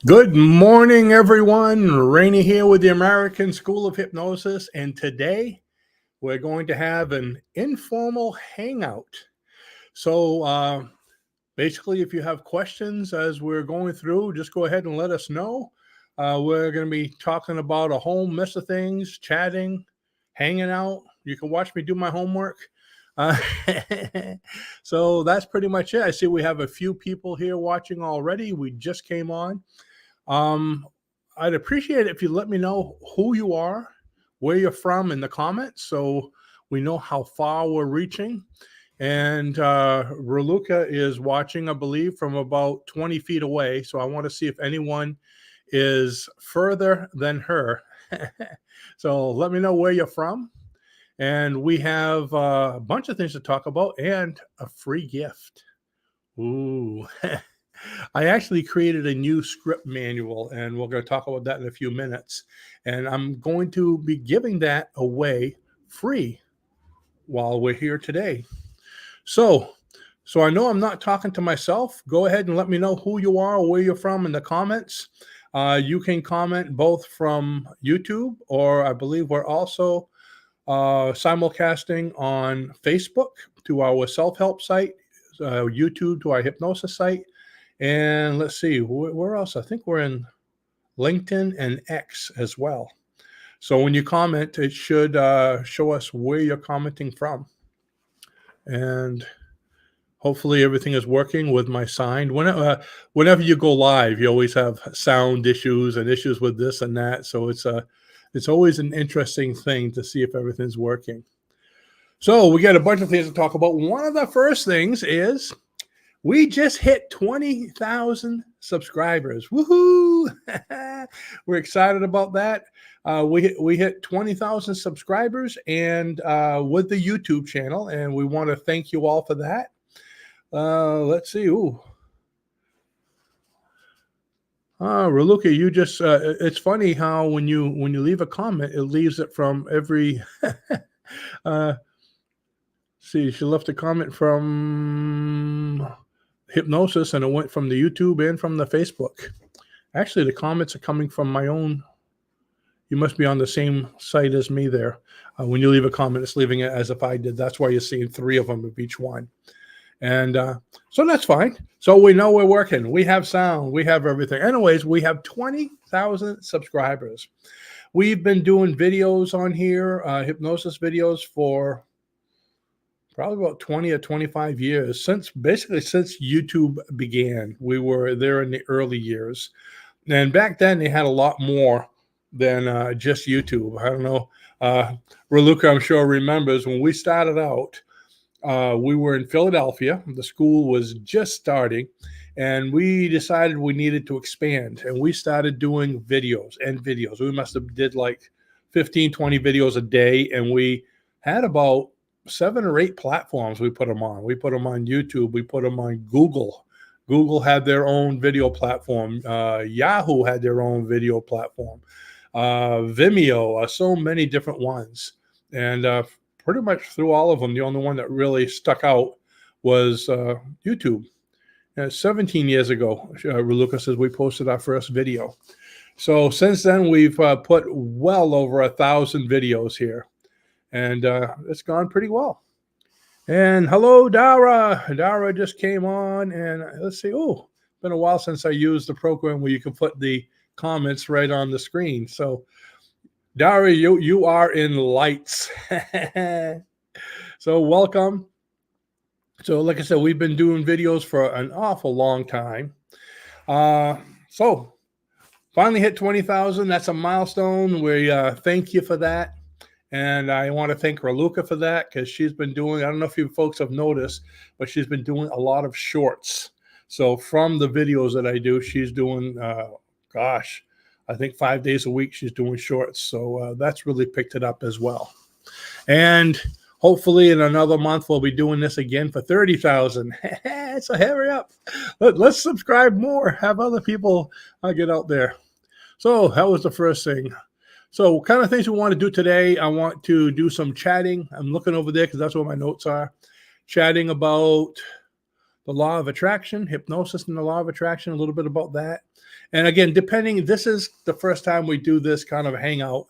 Good morning, everyone. Rainey here with the American School of Hypnosis, and today we're going to have an informal hangout. So, basically, if you have questions as we're going through, just go ahead and let us know. We're going to be talking about a whole mess of things, chatting, hanging out. You can watch me do my homework. Uh, so that's pretty much it. I see we have a few people here watching already. We just came on. Um, I'd appreciate it if you let me know who you are, where you're from in the comments, so we know how far we're reaching. And Raluca is watching, I believe, from about 20 feet away. So I want to see if anyone is further than her. So let me know where you're from. And we have a bunch of things to talk about and a free gift. Ooh. I actually created a new script manual, and we're going to talk about that in a few minutes. And I'm going to be giving that away free while we're here today. So, so I know I'm not talking to myself. Go ahead and let me know who you are, where you're from in the comments. You can comment both from YouTube, or I believe we're also simulcasting on Facebook to our self-help site, YouTube to our hypnosis site. And let's see, where else? I think we're in LinkedIn and X as well. So when you comment, it should show us where you're commenting from. And hopefully everything is working with my sign. Whenever you go live, you always have sound issues and issues with this and that. So it's always an interesting thing to see if everything's working. So we got a bunch of things to talk about. One of the first things is we just hit 20,000 subscribers. Woohoo! We're excited about that. We hit 20,000 subscribers and with the YouTube channel, and we want to thank you all for that. Let's see. Ooh. Raluca, you just it's funny how when you leave a comment, it leaves it from every see, she left a comment from Hypnosis, and it went from the YouTube and from the Facebook. Actually, the comments are coming from my own. You must be on the same site as me there. When you leave a comment, it's leaving it as if I did. That's why you're seeing 3 of them of each one. And so that's fine. So we know we're working. We have sound. We have everything. Anyways, we have 20,000 subscribers. We've been doing videos on here, hypnosis videos for probably about 20 or 25 years, since YouTube began. We were there in the early years. And back then they had a lot more than just YouTube. I don't know. Raluca, I'm sure, remembers when we started out, we were in Philadelphia. The school was just starting, and we decided we needed to expand. And we started doing videos and videos. We must have did like 15, 20 videos a day, and we had about 7 or 8 platforms we put them on. We put them on YouTube. We put them on Google. Google had their own video platform. Yahoo had their own video platform. Vimeo, so many different ones. And pretty much through all of them, the only one that really stuck out was YouTube. 17 years ago, Raluca says we posted our first video. So since then, we've put well over 1,000 videos here. And it's gone pretty well. And hello, Dara. Dara just came on, and let's see. Oh, been a while since I used the program where you can put the comments right on the screen. So, Dara, you are in lights. So welcome. So, like I said, we've been doing videos for an awful long time. So finally hit 20,000. That's a milestone. We thank you for that. And I want to thank Raluca for that, because she's been doing, I don't know if you folks have noticed, but she's been doing a lot of shorts. So from the videos that I do, she's doing, I think 5 days a week she's doing shorts. So that's really picked it up as well. And hopefully in another month, we'll be doing this again for 30,000. So hurry up. Let's subscribe more. Have other people get out there. So that was the first thing. So what kind of things we want to do today? I want to do some chatting. I'm looking over there because that's where my notes are. Chatting about the law of attraction, hypnosis and the law of attraction, a little bit about that. And again, this is the first time we do this kind of hangout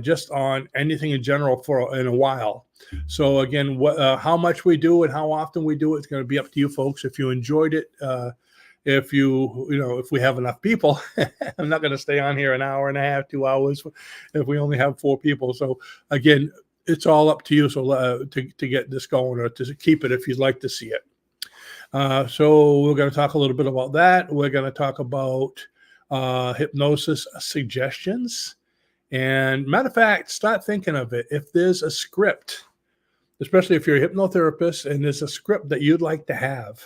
just on anything in general in a while. So again, how much we do and how often we do it is going to be up to you folks. If you enjoyed it, if if we have enough people, I'm not going to stay on here an hour and a half, 2 hours if we only have 4 people. So again, it's all up to you. So to get this going or to keep it if you'd like to see it. So we're going to talk a little bit about that. We're going to talk about hypnosis suggestions. And matter of fact, start thinking of it. If there's a script, especially if you're a hypnotherapist and there's a script that you'd like to have,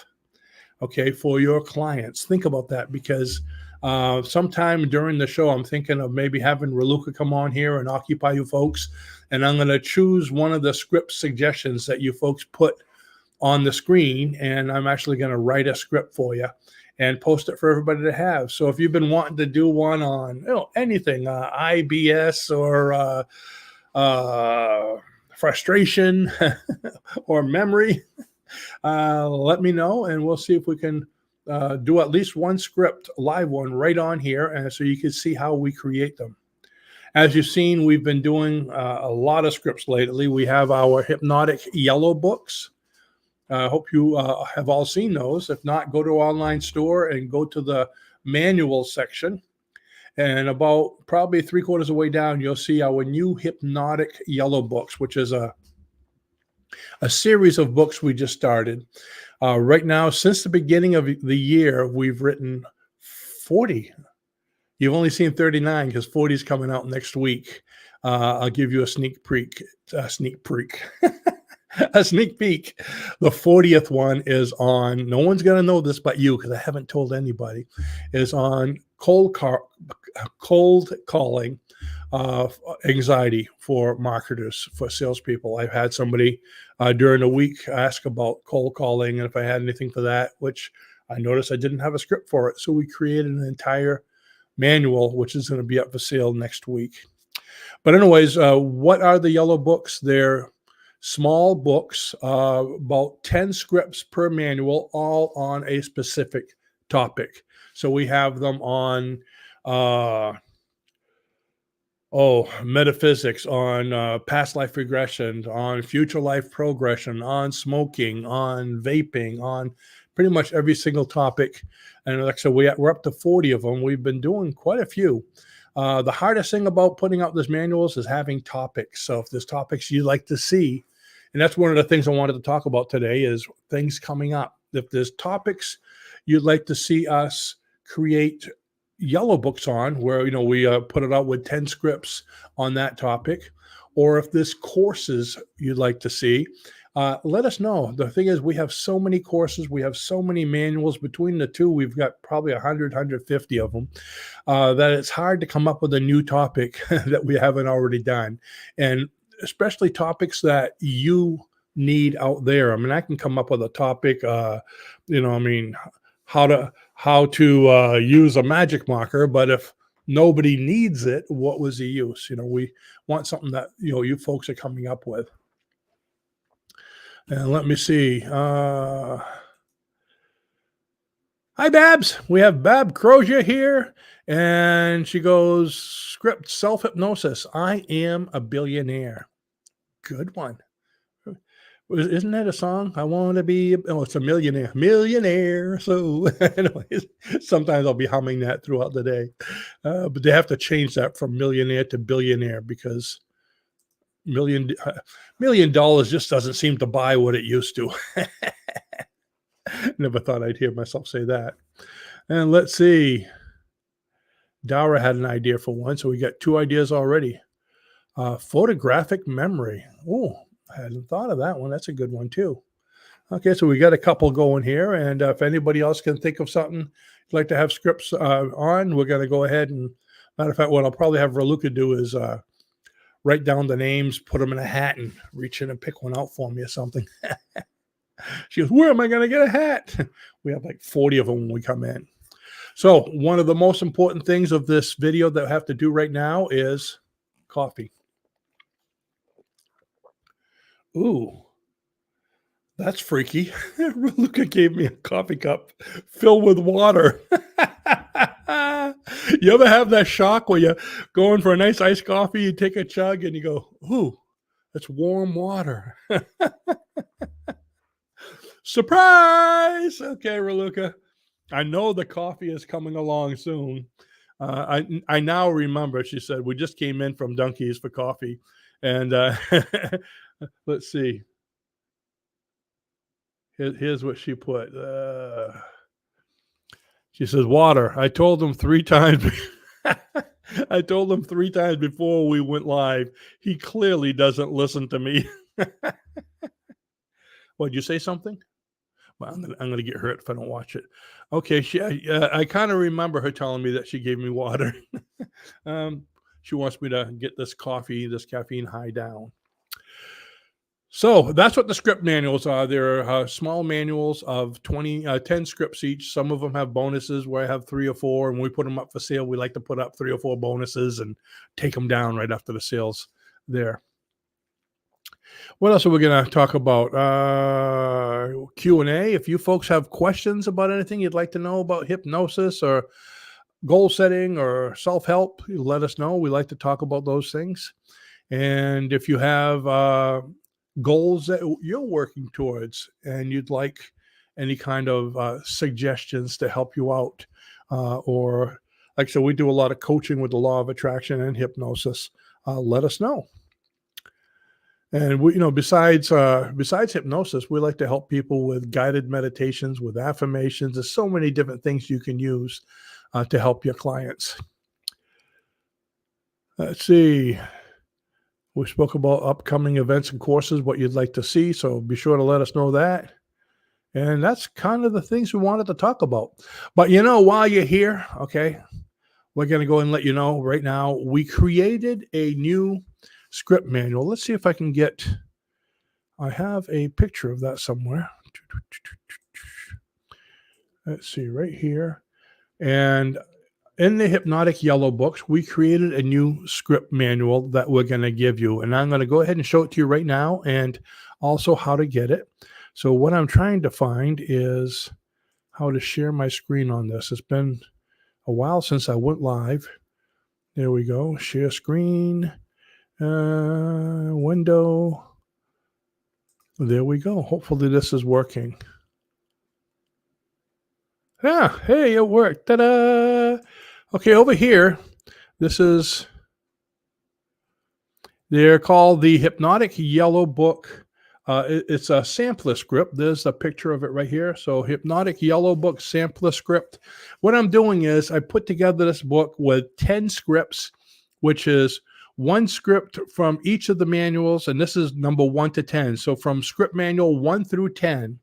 okay, for your clients, think about that, because sometime during the show, I'm thinking of maybe having Raluca come on here and occupy you folks. And I'm going to choose one of the script suggestions that you folks put on the screen, and I'm actually going to write a script for you and post it for everybody to have. So if you've been wanting to do one on anything, IBS or frustration or memory, let me know, and we'll see if we can do at least one script, live one, right on here, and so you can see how we create them. As you've seen, we've been doing a lot of scripts lately. We have our hypnotic yellow books. I hope you have all seen those. If not, go to our online store and go to the manual section. And about probably 3/4 of the way down, you'll see our new hypnotic yellow books, which is a series of books we just started. Right now, since the beginning of the year, we've written 40. You've only seen 39 because 40 is coming out next week. I'll give you a sneak peek. A sneak peek. The 40th one is on, no one's going to know this but you because I haven't told anybody, is on cold calling anxiety for marketers, for salespeople. I've had somebody during the week ask about cold calling and if I had anything for that, which I noticed I didn't have a script for it. So we created an entire manual, which is going to be up for sale next week. But anyways, what are the yellow books? They're small books, about 10 scripts per manual, all on a specific topic. So we have them on metaphysics, on past life regression, on future life progression, on smoking, on vaping, on pretty much every single topic. And like I said, we're up to 40 of them. We've been doing quite a few. The hardest thing about putting out this manuals is having topics. So if there's topics you'd like to see, and that's one of the things I wanted to talk about today, is things coming up. If there's topics you'd like to see us create yellow books on, where we put it out with 10 scripts on that topic, or if there's courses you'd like to see, let us know. The thing is, we have so many courses, we have so many manuals. Between the two, we've got probably 150 of them, that it's hard to come up with a new topic that we haven't already done. And especially topics that you need out there. I mean, I can come up with a topic, how to use a magic marker, but if nobody needs it, what was the use? We want something that you folks are coming up with. And let me see. Hi, Babs. We have Bab Crozier here, and she goes, script self-hypnosis. I am a billionaire. Good one. Isn't that a song? I want to be, it's a millionaire. So anyways, sometimes I'll be humming that throughout the day. But they have to change that from millionaire to billionaire, because $1 million just doesn't seem to buy what it used to. Never thought I'd hear myself say that. And let's see. Dara had an idea for one, so we got 2 ideas already. Photographic memory. Oh, I hadn't thought of that one. That's a good one too. Okay, so we got a couple going here, and if anybody else can think of something you'd like to have scripts on, we're going to go ahead and, matter of fact, what I'll probably have Raluca do is write down the names, put them in a hat, and reach in and pick one out for me or something. She goes, where am I going to get a hat? We have like 40 of them when we come in. So one of the most important things of this video that I have to do right now is coffee. Ooh, That's freaky. Luca gave me a coffee cup filled with water. You ever have that shock where you're going for a nice iced coffee, you take a chug and you go, ooh, it's warm water. Surprise! Okay, Raluca. I know the coffee is coming along soon. I now remember, she said, we just came in from Dunkies for coffee. And let's see. Here's what she put. She says, water. I told them 3 times. I told him 3 times before we went live. He clearly doesn't listen to me. What, did you say something? Well, I'm gonna get hurt if I don't watch it. Okay, I kind of remember her telling me that she gave me water. um, she wants me to get this caffeine high down. So that's what the script manuals are. They're small manuals of 10 scripts each. Some of them have bonuses where I have 3 or 4, and we put them up for sale. We like to put up 3 or 4 bonuses and take them down right after the sales there. What else are we going to talk about? Q&A. If you folks have questions about anything you'd like to know about hypnosis or goal setting or self-help, let us know. We like to talk about those things. And if you have goals that you're working towards and you'd like any kind of suggestions to help you out, or like I said, we do a lot of coaching with the law of attraction and hypnosis, let us know. And we, besides hypnosis, we like to help people with guided meditations, with affirmations. There's so many different things you can use to help your clients. Let's see. We spoke about upcoming events and courses, what you'd like to see. So be sure to let us know that. And that's kind of the things we wanted to talk about. But while you're here, okay, we're going to go and let you know right now, we created a new script manual. Let's see if I can I have a picture of that somewhere. Let's see right here. And in the Hypnotic Yellow books, we created a new script manual that we're going to give you. And I'm going to go ahead and show it to you right now, and also how to get it. So what I'm trying to find is how to share my screen on this. It's been a while since I went live. There we go. Share screen. Window. There we go. Hopefully this is working. Yeah, hey, it worked. Ta-da! Okay, over here, they're called the Hypnotic Yellow Book. It's a sampler script. There's a picture of it right here. So Hypnotic Yellow Book sampler script. What I'm doing is I put together this book with 10 scripts, which is 1 script from each of the manuals. And this is number 1 to 10. So from script manual 1 through 10,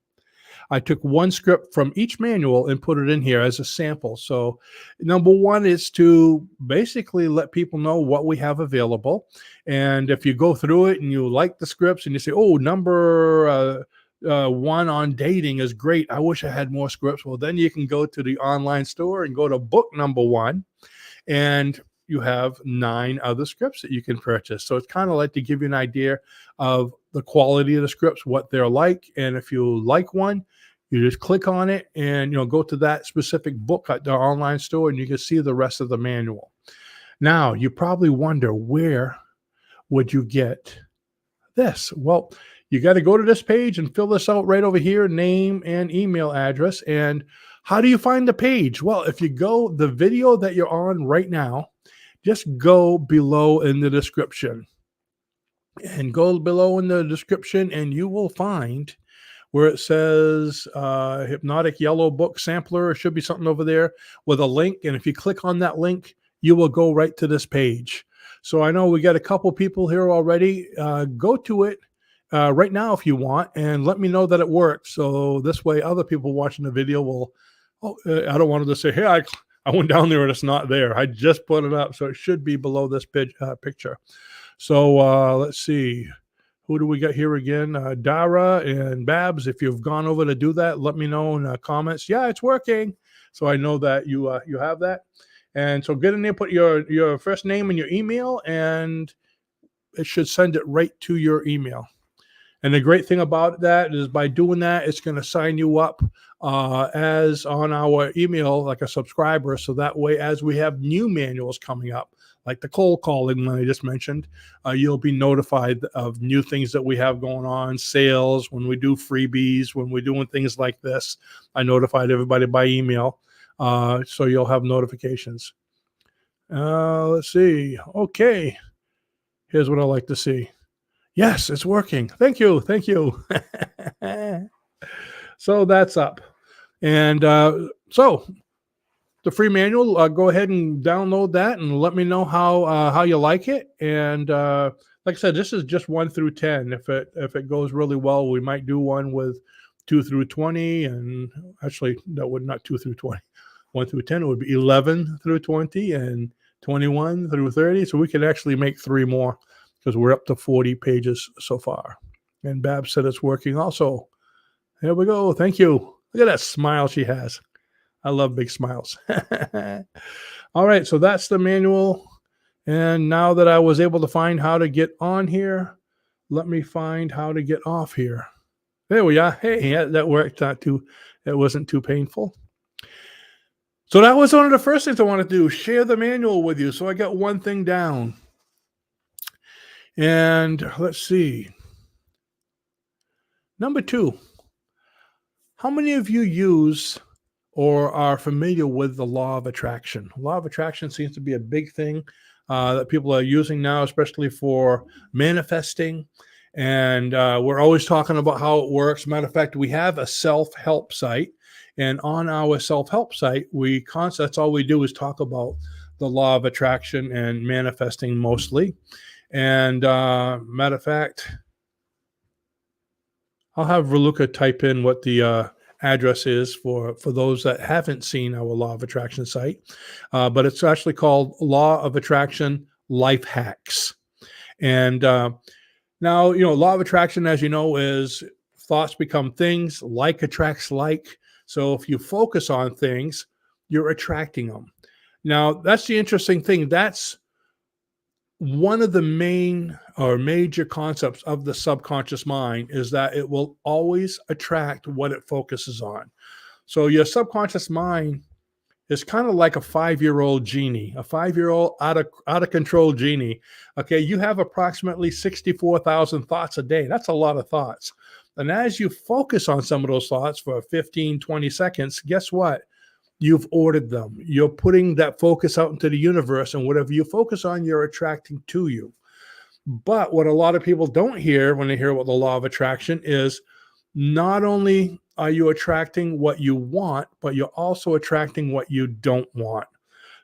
I took 1 script from each manual and put it in here as a sample. So number 1 is to basically let people know what we have available. And if you go through it and you like the scripts and you say, oh, number 1 on dating is great, I wish I had more scripts. Well, then you can go to the online store and go to book number 1, and you have 9 other scripts that you can purchase. So it's kind of like to give you an idea of the quality of the scripts, what they're like. And if you like one, you just click on it and go to that specific book at the online store, and you can see the rest of the manual. Now, you probably wonder, where would you get this? Well, you got to go to this page and fill this out right over here, name and email address. And how do you find the page? Well, if you go the video that you're on right now, just go below in the description, and go below in the description, and you will find where it says Hypnotic Yellow Book Sampler. It should be something over there with a link. And if you click on that link, you will go right to this page. So I know we got a couple people here already. Go to it right now if you want, and let me know that it works. So this way other people watching the video will, I don't want to say, hey, I went down there and it's not there. I just put it up. So it should be below this picture. So let's see. Who do we got here again? Dara and Babs. If you've gone over to do that, let me know in the comments. Yeah, it's working. So I know that you have that. And so get in there, put your first name and your email, and it should send it right to your email. And the great thing about that is by doing that, it's going to sign you up as on our email, like a subscriber. So that way, as we have new manuals coming up, like the cold calling one I just mentioned, you'll be notified of new things that we have going on, sales, when we do freebies, when we're doing things like this. I notified everybody by email. So you'll have notifications. Let's see. Okay. Here's what I like to see. Yes, it's working. Thank you. Thank you. So that's up. And so the free manual, go ahead and download that and let me know how you like it. And like I said, this is just 1 through 10. If it goes really well, we might do one with 2 through 20. And actually, that would not 2 through 20. 1 through 10, it would be 11 through 20 and 21 through 30. So we could actually make 3 more because we're up to 40 pages so far. And Bab said it's working also. There we go. Thank you. Look at that smile she has. I love big smiles. All right. So that's the manual. And now that I was able to find how to get on here, let me find how to get off here. There we are. Hey, yeah, that worked. It wasn't too painful. So that was one of the first things I want to do, share the manual with you. So I got one thing down. And let's see. Number 2, how many of you use or are familiar with the law of attraction? Law of attraction seems to be a big thing that people are using now, especially for manifesting. And we're always talking about how it works. Matter of fact, we have a self-help site. And on our self-help site, that's all we do is talk about the law of attraction and manifesting mostly. And matter of fact, I'll have Raluca type in what the address is for those that haven't seen our law of attraction site. But it's actually called Law of Attraction Life Hacks. And now, law of attraction, as you know, is thoughts become things, like attracts like. So if you focus on things, you're attracting them. Now, that's the interesting thing. That's one of the main or major concepts of the subconscious mind, is that it will always attract what it focuses on. So your subconscious mind is kind of like a 5-year-old genie, a 5-year-old out of control genie. Okay, you have approximately 64,000 thoughts a day. That's a lot of thoughts. And as you focus on some of those thoughts for 15, 20 seconds, guess what? You've ordered them. You're putting that focus out into the universe, and whatever you focus on, you're attracting to you. But what a lot of people don't hear when they hear about the law of attraction is not only are you attracting what you want, but you're also attracting what you don't want.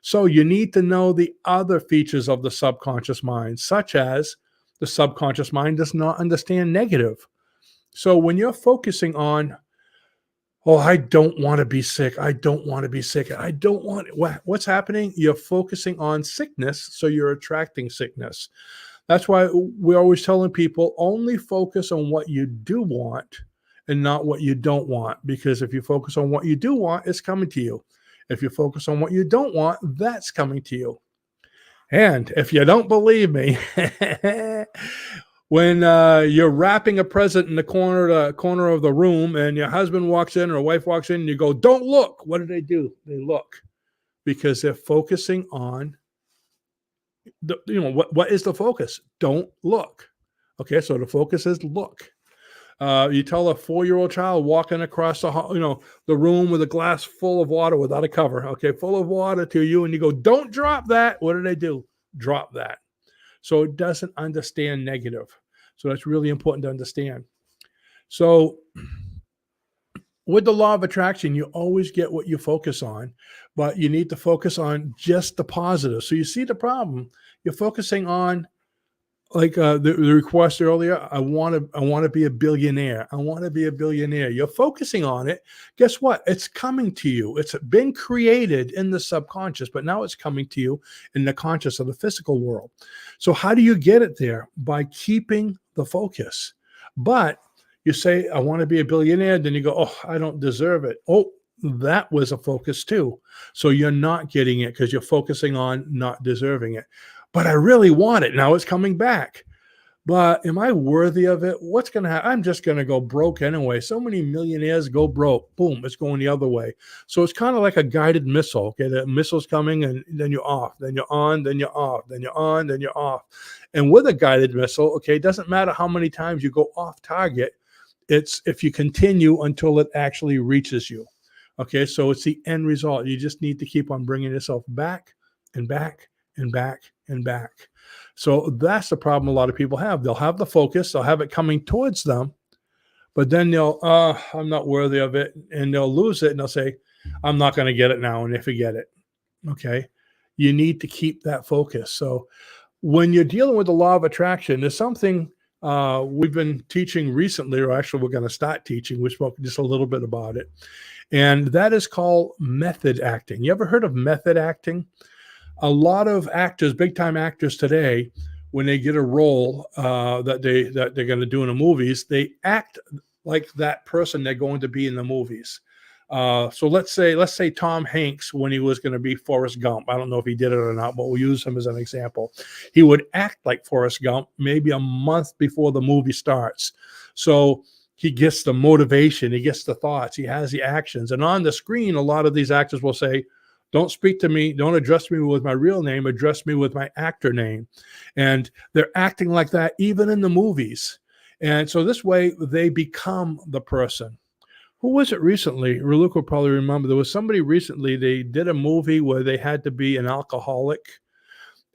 So you need to know the other features of the subconscious mind, such as the subconscious mind does not understand negative. So when you're focusing on, oh, I don't want to be sick. I don't want to be sick. I don't want it. What's happening? You're focusing on sickness, so you're attracting sickness. That's why we're always telling people only focus on what you do want and not what you don't want. Because if you focus on what you do want, it's coming to you. If you focus on what you don't want, that's coming to you. And if you don't believe me, when you're wrapping a present in the corner of the room and your husband walks in or a wife walks in and you go, don't look. What do? They look because they're focusing on what is the focus? Don't look. Okay, so the focus is look. You tell a 4-year-old child walking across the room with a glass full of water without a cover, okay, full of water to you, and you go, don't drop that. What do? Drop that. So it doesn't understand negative. So that's really important to understand. So with the law of attraction, you always get what you focus on, but you need to focus on just the positive. So you see the problem, you're focusing on like the request earlier, I want to be a billionaire. I want to be a billionaire. You're focusing on it. Guess what? It's coming to you. It's been created in the subconscious, but now it's coming to you in the conscious of the physical world. So how do you get it there? By keeping the focus. But you say, I want to be a billionaire. Then you go, oh, I don't deserve it. Oh, that was a focus too. So you're not getting it because you're focusing on not deserving it. But I really want it. Now it's coming back. But am I worthy of it? What's going to happen? I'm just going to go broke anyway. So many millionaires go broke. Boom, it's going the other way. So it's kind of like a guided missile. Okay, the missile's coming and then you're off, then you're on, then you're off, then you're on, then you're off. And with a guided missile, okay, it doesn't matter how many times you go off target. It's if you continue until it actually reaches you. Okay, so it's the end result. You just need to keep on bringing yourself back and back and back and back. So that's the problem a lot of people have. They'll have the focus, they'll have it coming towards them, but then they'll, I'm not worthy of it. And they'll lose it and they'll say, I'm not going to get it now. And they forget it. Okay. You need to keep that focus. So when you're dealing with the law of attraction, there's something we've been teaching recently, or actually we're going to start teaching. We spoke just a little bit about it. And that is called method acting. You ever heard of method acting? A lot of actors, big time actors today, when they get a role that they're going to do in the movies, they act like that person they're going to be in the movies. So let's say Tom Hanks, when he was going to be Forrest Gump. I don't know if he did it or not, but we'll use him as an example. He would act like Forrest Gump maybe a month before the movie starts. So he gets the motivation, he gets the thoughts, he has the actions. And on the screen, a lot of these actors will say, don't speak to me. Don't address me with my real name. Address me with my actor name. And they're acting like that even in the movies. And so this way they become the person. Who was it recently? Ruluk will probably remember. There was somebody recently, they did a movie where they had to be an alcoholic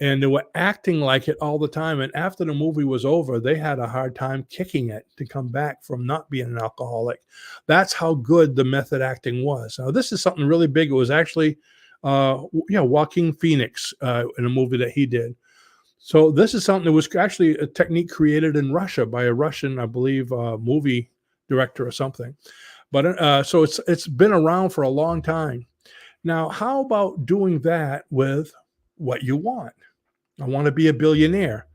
and they were acting like it all the time. And after the movie was over, they had a hard time kicking it to come back from not being an alcoholic. That's how good the method acting was. Now, this is something really big. It was actually Joaquin Phoenix in a movie that he did. So this is something that was actually a technique created in Russia by a Russian, I believe, movie director or something. But so it's been around for a long time. Now, how about doing that with what you want? I want to be a billionaire.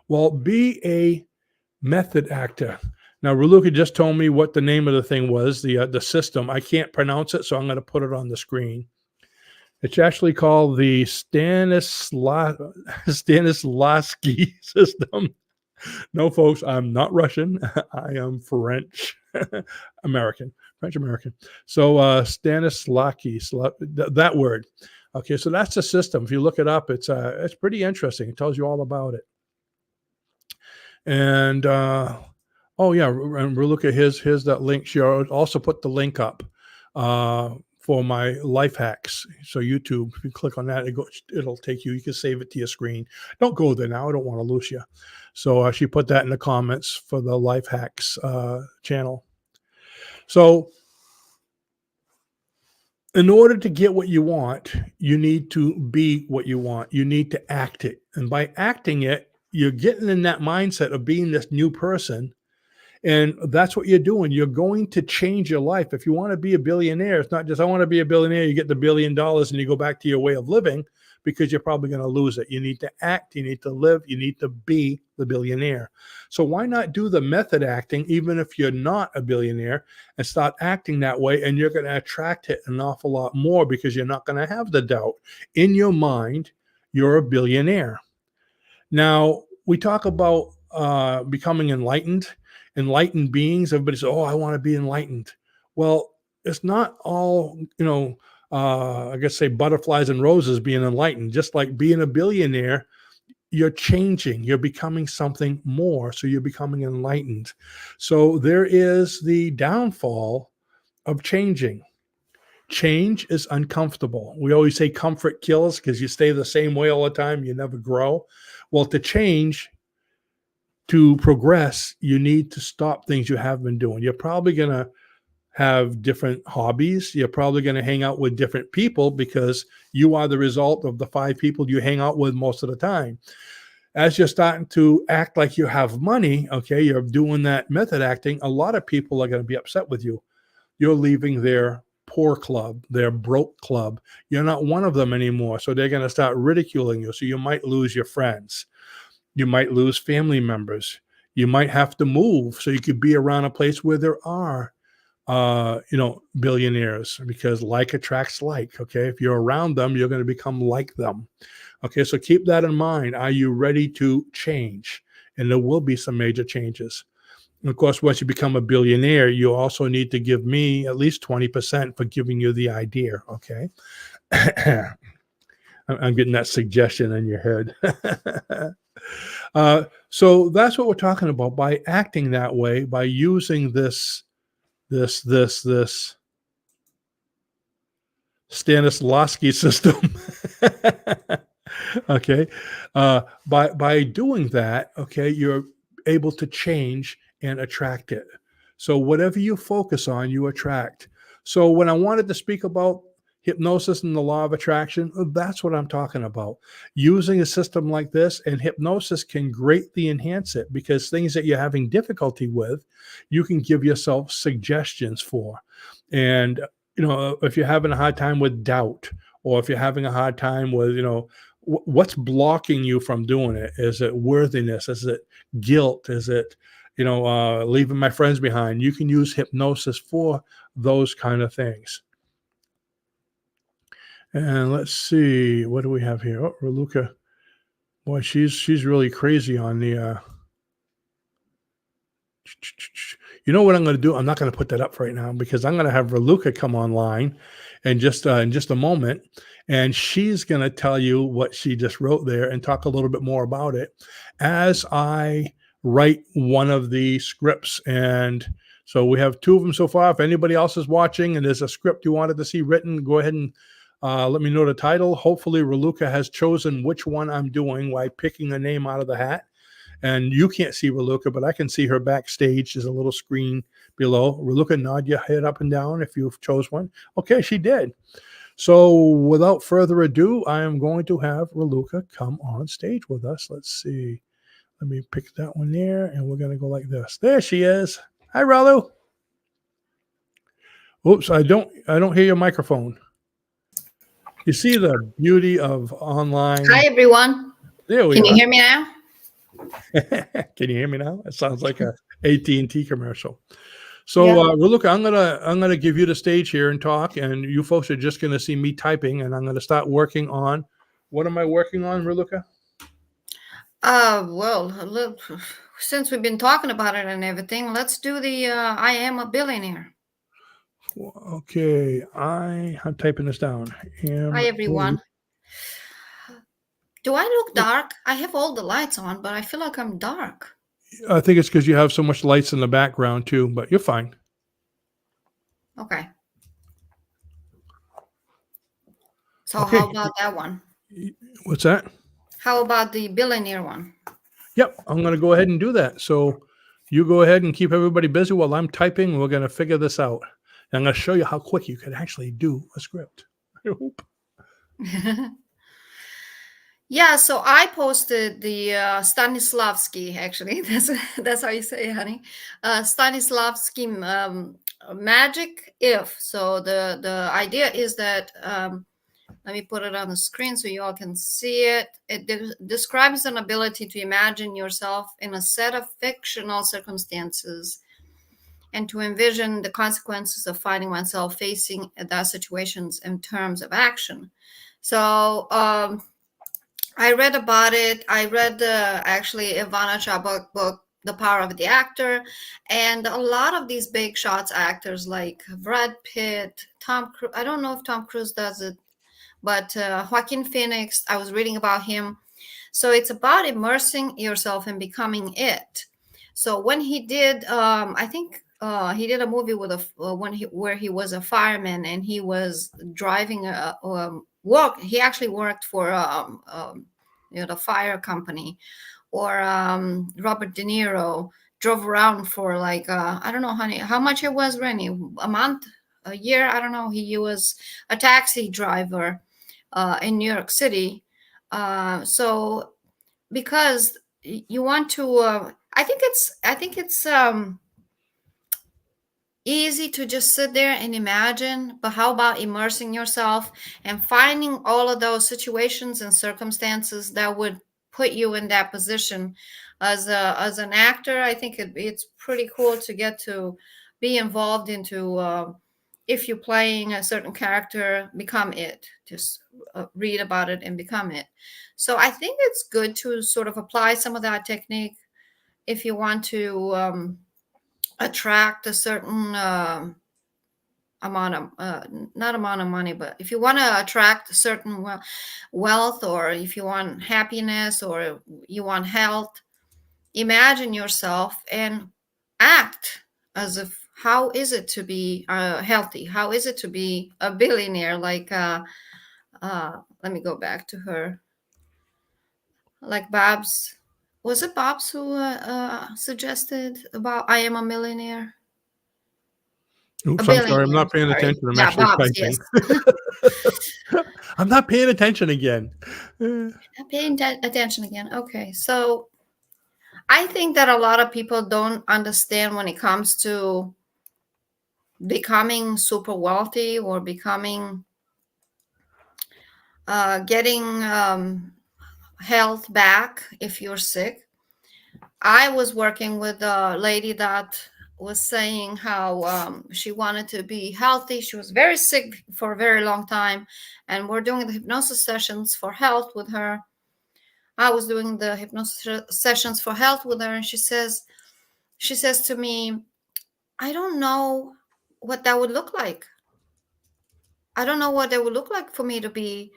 Well, be a method actor. Now, Raluca just told me what the name of the thing was, the system. I can't pronounce it, so I'm going to put it on the screen. It's actually called the Stanislavski system. No, folks, I'm not Russian. I am French American, French American. So Stanislavski, that word. Okay, so that's the system. If you look it up, it's pretty interesting. It tells you all about it. And oh yeah, and we'll look at here's that link. She also put the link up for my life hacks. So YouTube, if you click on that, it'll take you. You can save it to your screen. Don't go there now. I don't want to lose you. So she put that in the comments for the life hacks channel. So in order to get what you want, you need to be what you want. You need to act it. And by acting it, you're getting in that mindset of being this new person. And that's what you're doing. You're going to change your life. If you want to be a billionaire, it's not just, I want to be a billionaire. You get the $1 billion and you go back to your way of living because you're probably going to lose it. You need to act. You need to live. You need to be the billionaire. So why not do the method acting, even if you're not a billionaire, and start acting that way? And you're going to attract it an awful lot more because you're not going to have the doubt in your mind. You're a billionaire. Now, we talk about becoming enlightened beings. Everybody says, oh, I want to be enlightened. Well, it's not all, I guess say butterflies and roses being enlightened. Just like being a billionaire, you're changing, you're becoming something more. So you're becoming enlightened. So there is the downfall of changing. Change is uncomfortable. We always say comfort kills because you stay the same way all the time. You never grow. Well, to change, to progress, you need to stop things you have been doing. You're probably going to have different hobbies. You're probably going to hang out with different people because you are the result of the 5 people you hang out with most of the time. As you're starting to act like you have money, okay, you're doing that method acting, a lot of people are going to be upset with you. You're leaving their poor club, their broke club. You're not one of them anymore. So they're going to start ridiculing you. So you might lose your friends. You might lose family members. You might have to move so you could be around a place where there are, billionaires, because like attracts like. Okay. If you're around them, you're going to become like them. Okay. So keep that in mind. Are you ready to change? and there will be some major changes. And of course, once you become a billionaire, you also need to give me at least 20% for giving you the idea. Okay. I'm getting that suggestion in your head. So that's what we're talking about by acting that way, by using this Stanislavski system. Okay. By doing that, okay, you're able to change and attract it. So whatever you focus on, you attract. So when I wanted to speak about hypnosis and the law of attraction, that's what I'm talking about. Using a system like this, and hypnosis can greatly enhance it, because things that you're having difficulty with, you can give yourself suggestions for. And if you're having a hard time with doubt, or if you're having a hard time with, what's blocking you from doing it? Is it worthiness? Is it guilt? Is it, leaving my friends behind? You can use hypnosis for those kind of things. And let's see, what do we have here? Oh, Raluca. Boy, she's really crazy on the you know what I'm going to do? I'm not going to put that up right now, because I'm going to have Raluca come online and in just a moment, and she's going to tell you what she just wrote there and talk a little bit more about it as I write one of the scripts. And so we have two of them so far. If anybody else is watching and there's a script you wanted to see written, go ahead and let me know the title. Hopefully Raluca has chosen which one I'm doing by picking a name out of the hat. And you can't see Raluca, but I can see her backstage. There's a little screen below. Raluca, nod your head up and down if you chose one. Okay, she did. So without further ado, I am going to have Raluca come on stage with us. Let's see. Let me pick that one there, and we're going to go like this. There she is. Hi, Ralu. Oops, I don't hear your microphone. You see the beauty of online. Hi, everyone. There we Can are. you hear me now? Can you hear me now? It sounds like a AT&T commercial. So, Raluca, I'm gonna give you the stage here and talk, and you folks are just gonna see me typing, and I'm gonna start working on. What am I working on, Raluca? Well, look, since we've been talking about it and everything, let's do the I am a billionaire. Okay, I'm typing this down. Hi, everyone. Do I look dark? I have all the lights on, but I feel like I'm dark. I think it's because you have so much lights in the background too, but you're fine. Okay. So how about that one? What's that? How about the billionaire one? Yep, I'm going to go ahead and do that. So you go ahead and keep everybody busy while I'm typing. We're going to figure this out. And I'm going to show you how quick you could actually do a script. I hope. Yeah, so I posted the Stanislavski, actually. That's how you say it, honey. Stanislavski magic if. So the idea is that let me put it on the screen so you all can see it. It describes an ability to imagine yourself in a set of fictional circumstances and to envision the consequences of finding oneself facing those situations in terms of action. So I read about it. I read actually Ivana Chabot book, The Power of the Actor, and a lot of these big shots actors like Brad Pitt, Tom Cruise. I don't know if Tom Cruise does it, but Joaquin Phoenix, I was reading about him. So it's about immersing yourself and becoming it. So when he did, I think he did a movie with where he was a fireman and he was driving he actually worked for the fire company, or Robert De Niro drove around for like I don't know, honey, how much it was, Rennie, a month, a year, I don't know. He was a taxi driver in New York City. So because you want to, I think it's easy to just sit there and imagine, but how about immersing yourself and finding all of those situations and circumstances that would put you in that position as an actor? I think it's pretty cool to get to be involved into if you're playing a certain character, become it. Just read about it and become it. So I think it's good to sort of apply some of that technique if you want to attract a certain amount of not amount of money, but if you want to attract a certain wealth, or if you want happiness, or you want health, imagine yourself and act as if, how is it to be healthy? How is it to be a billionaire? Like let me go back to her. Like Babs, was it Babs who suggested about I am a millionaire? Oops, A I'm sorry. I'm billionaire, not paying sorry. attention. I'm Yeah, actually Babs, yes. typing. I'm not paying attention again. Paying attention again. Okay, so I think that a lot of people don't understand when it comes to becoming super wealthy, or becoming getting health back if you're sick. I was working with a lady that was saying how she wanted to be healthy. She was very sick for a very long time, and we're doing the hypnosis sessions for health with her. I was doing the hypnosis sessions for health with her, and she says to me, I don't know what that would look like. I don't know what it would look like for me to be.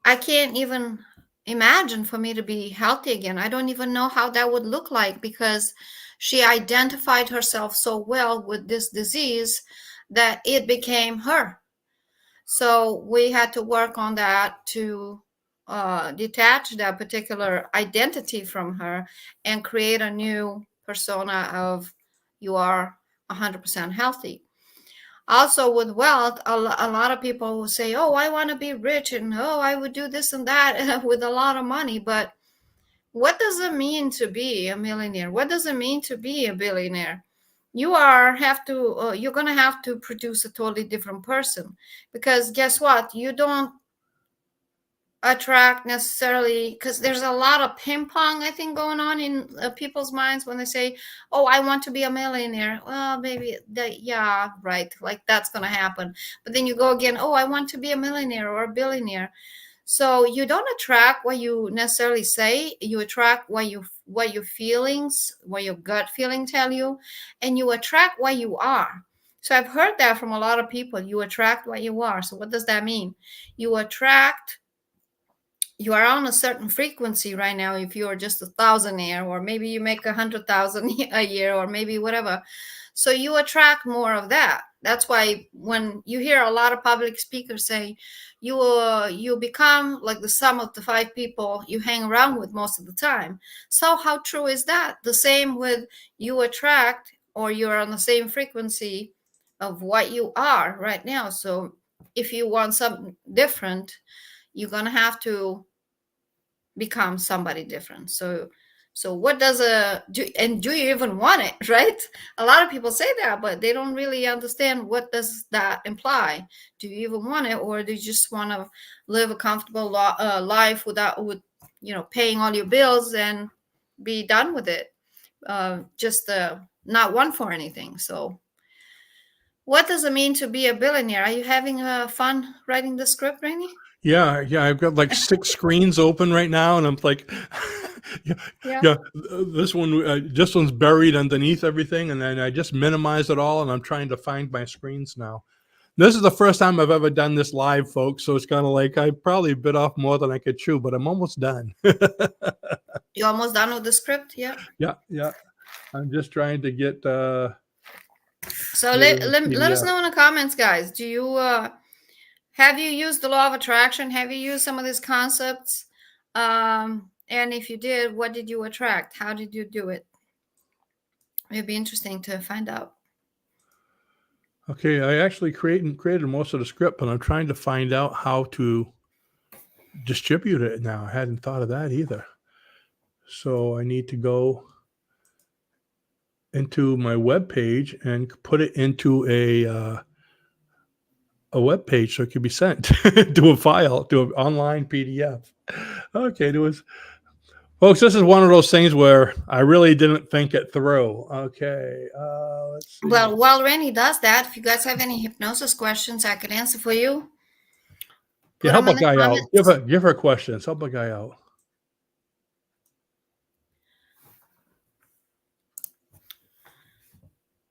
I can't even imagine for me to be healthy again. I don't even know how that would look like, because she identified herself so well with this disease that it became her. So we had to work on that to detach that particular identity from her and create a new persona of, you are 100% healthy. Also with wealth, a lot of people will say, oh, I want to be rich, and oh, I would do this and that with a lot of money. But what does it mean to be a millionaire? What does it mean to be a billionaire? You're gonna have to produce a totally different person, because guess what, you don't attract necessarily, because there's a lot of ping pong, I think, going on in people's minds when they say, oh, I want to be a millionaire. Well, maybe that, yeah, right, like that's going to happen. But then you go again, oh, I want to be a millionaire or a billionaire. So you don't attract what you necessarily say, you attract what your feelings, what your gut feeling tell you, and you attract what you are. So I've heard that from a lot of people, you attract what you are. So what does that mean? You are on a certain frequency right now. If you're just a thousandaire, or maybe you make 100,000 a year, or maybe whatever, so you attract more of that. That's why when you hear a lot of public speakers say you become like the sum of the 5 people you hang around with most of the time. So how true is that? The same with, you attract, or you're on the same frequency of what you are right now. So if you want something different, you're going to have to become somebody different. So what does do you even want it? Right, a lot of people say that, but they don't really understand, what does that imply? Do you even want it, or do you just want to live a comfortable life with paying all your bills and be done with it, just not want for anything? So what does it mean to be a billionaire? Are you having fun writing the script, Rainey? Yeah, I've got like 6 screens open right now, and I'm like, yeah, Yeah. yeah. This one's buried underneath everything, and then I just minimized it all, and I'm trying to find my screens now. This is the first time I've ever done this live, folks, so it's kind of like I probably bit off more than I could chew, but I'm almost done. You almost done with the script? Yeah. Yeah. I'm just trying to get So the let us PDF. know in the comments, guys. Do you have you used the law of attraction? Have you used some of these concepts? And if you did, what did you attract? How did you do it? It'd be interesting to find out. Okay, I actually created most of the script, but I'm trying to find out how to distribute it now. I hadn't thought of that either. So I need to go into my web page and put it into a web page so it could be sent to a file, to an online PDF. Okay, folks, this is one of those things where I really didn't think it through. Okay, let's see. Well, while Randy does that, if you guys have any hypnosis questions, I could answer for you. Yeah, Put help them a in the guy out. comments. Give her questions. Help a guy out.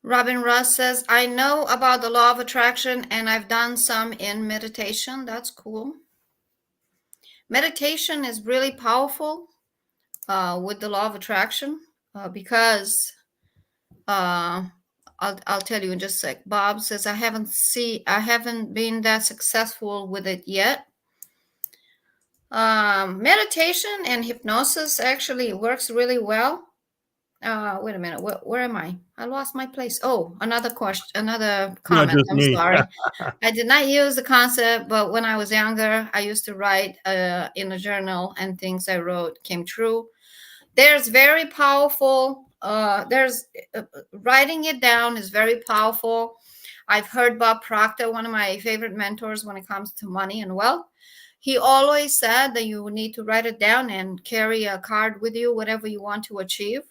Robin Russ says, I know about the law of attraction and I've done some in meditation. That's cool. Meditation is really powerful with the law of attraction because I'll tell you in just a sec. Bob says, I haven't been that successful with it yet. Meditation and hypnosis actually works really well. Wait a minute. Where am I? I lost my place. Oh, another question, another Not comment. just I'm me. sorry. I did not use the concept, but when I was younger, I used to write in a journal, and things I wrote came true. There's very powerful. There's writing it down is very powerful. I've heard Bob Proctor, one of my favorite mentors when it comes to money and wealth. He always said that you need to write it down and carry a card with you, whatever you want to achieve.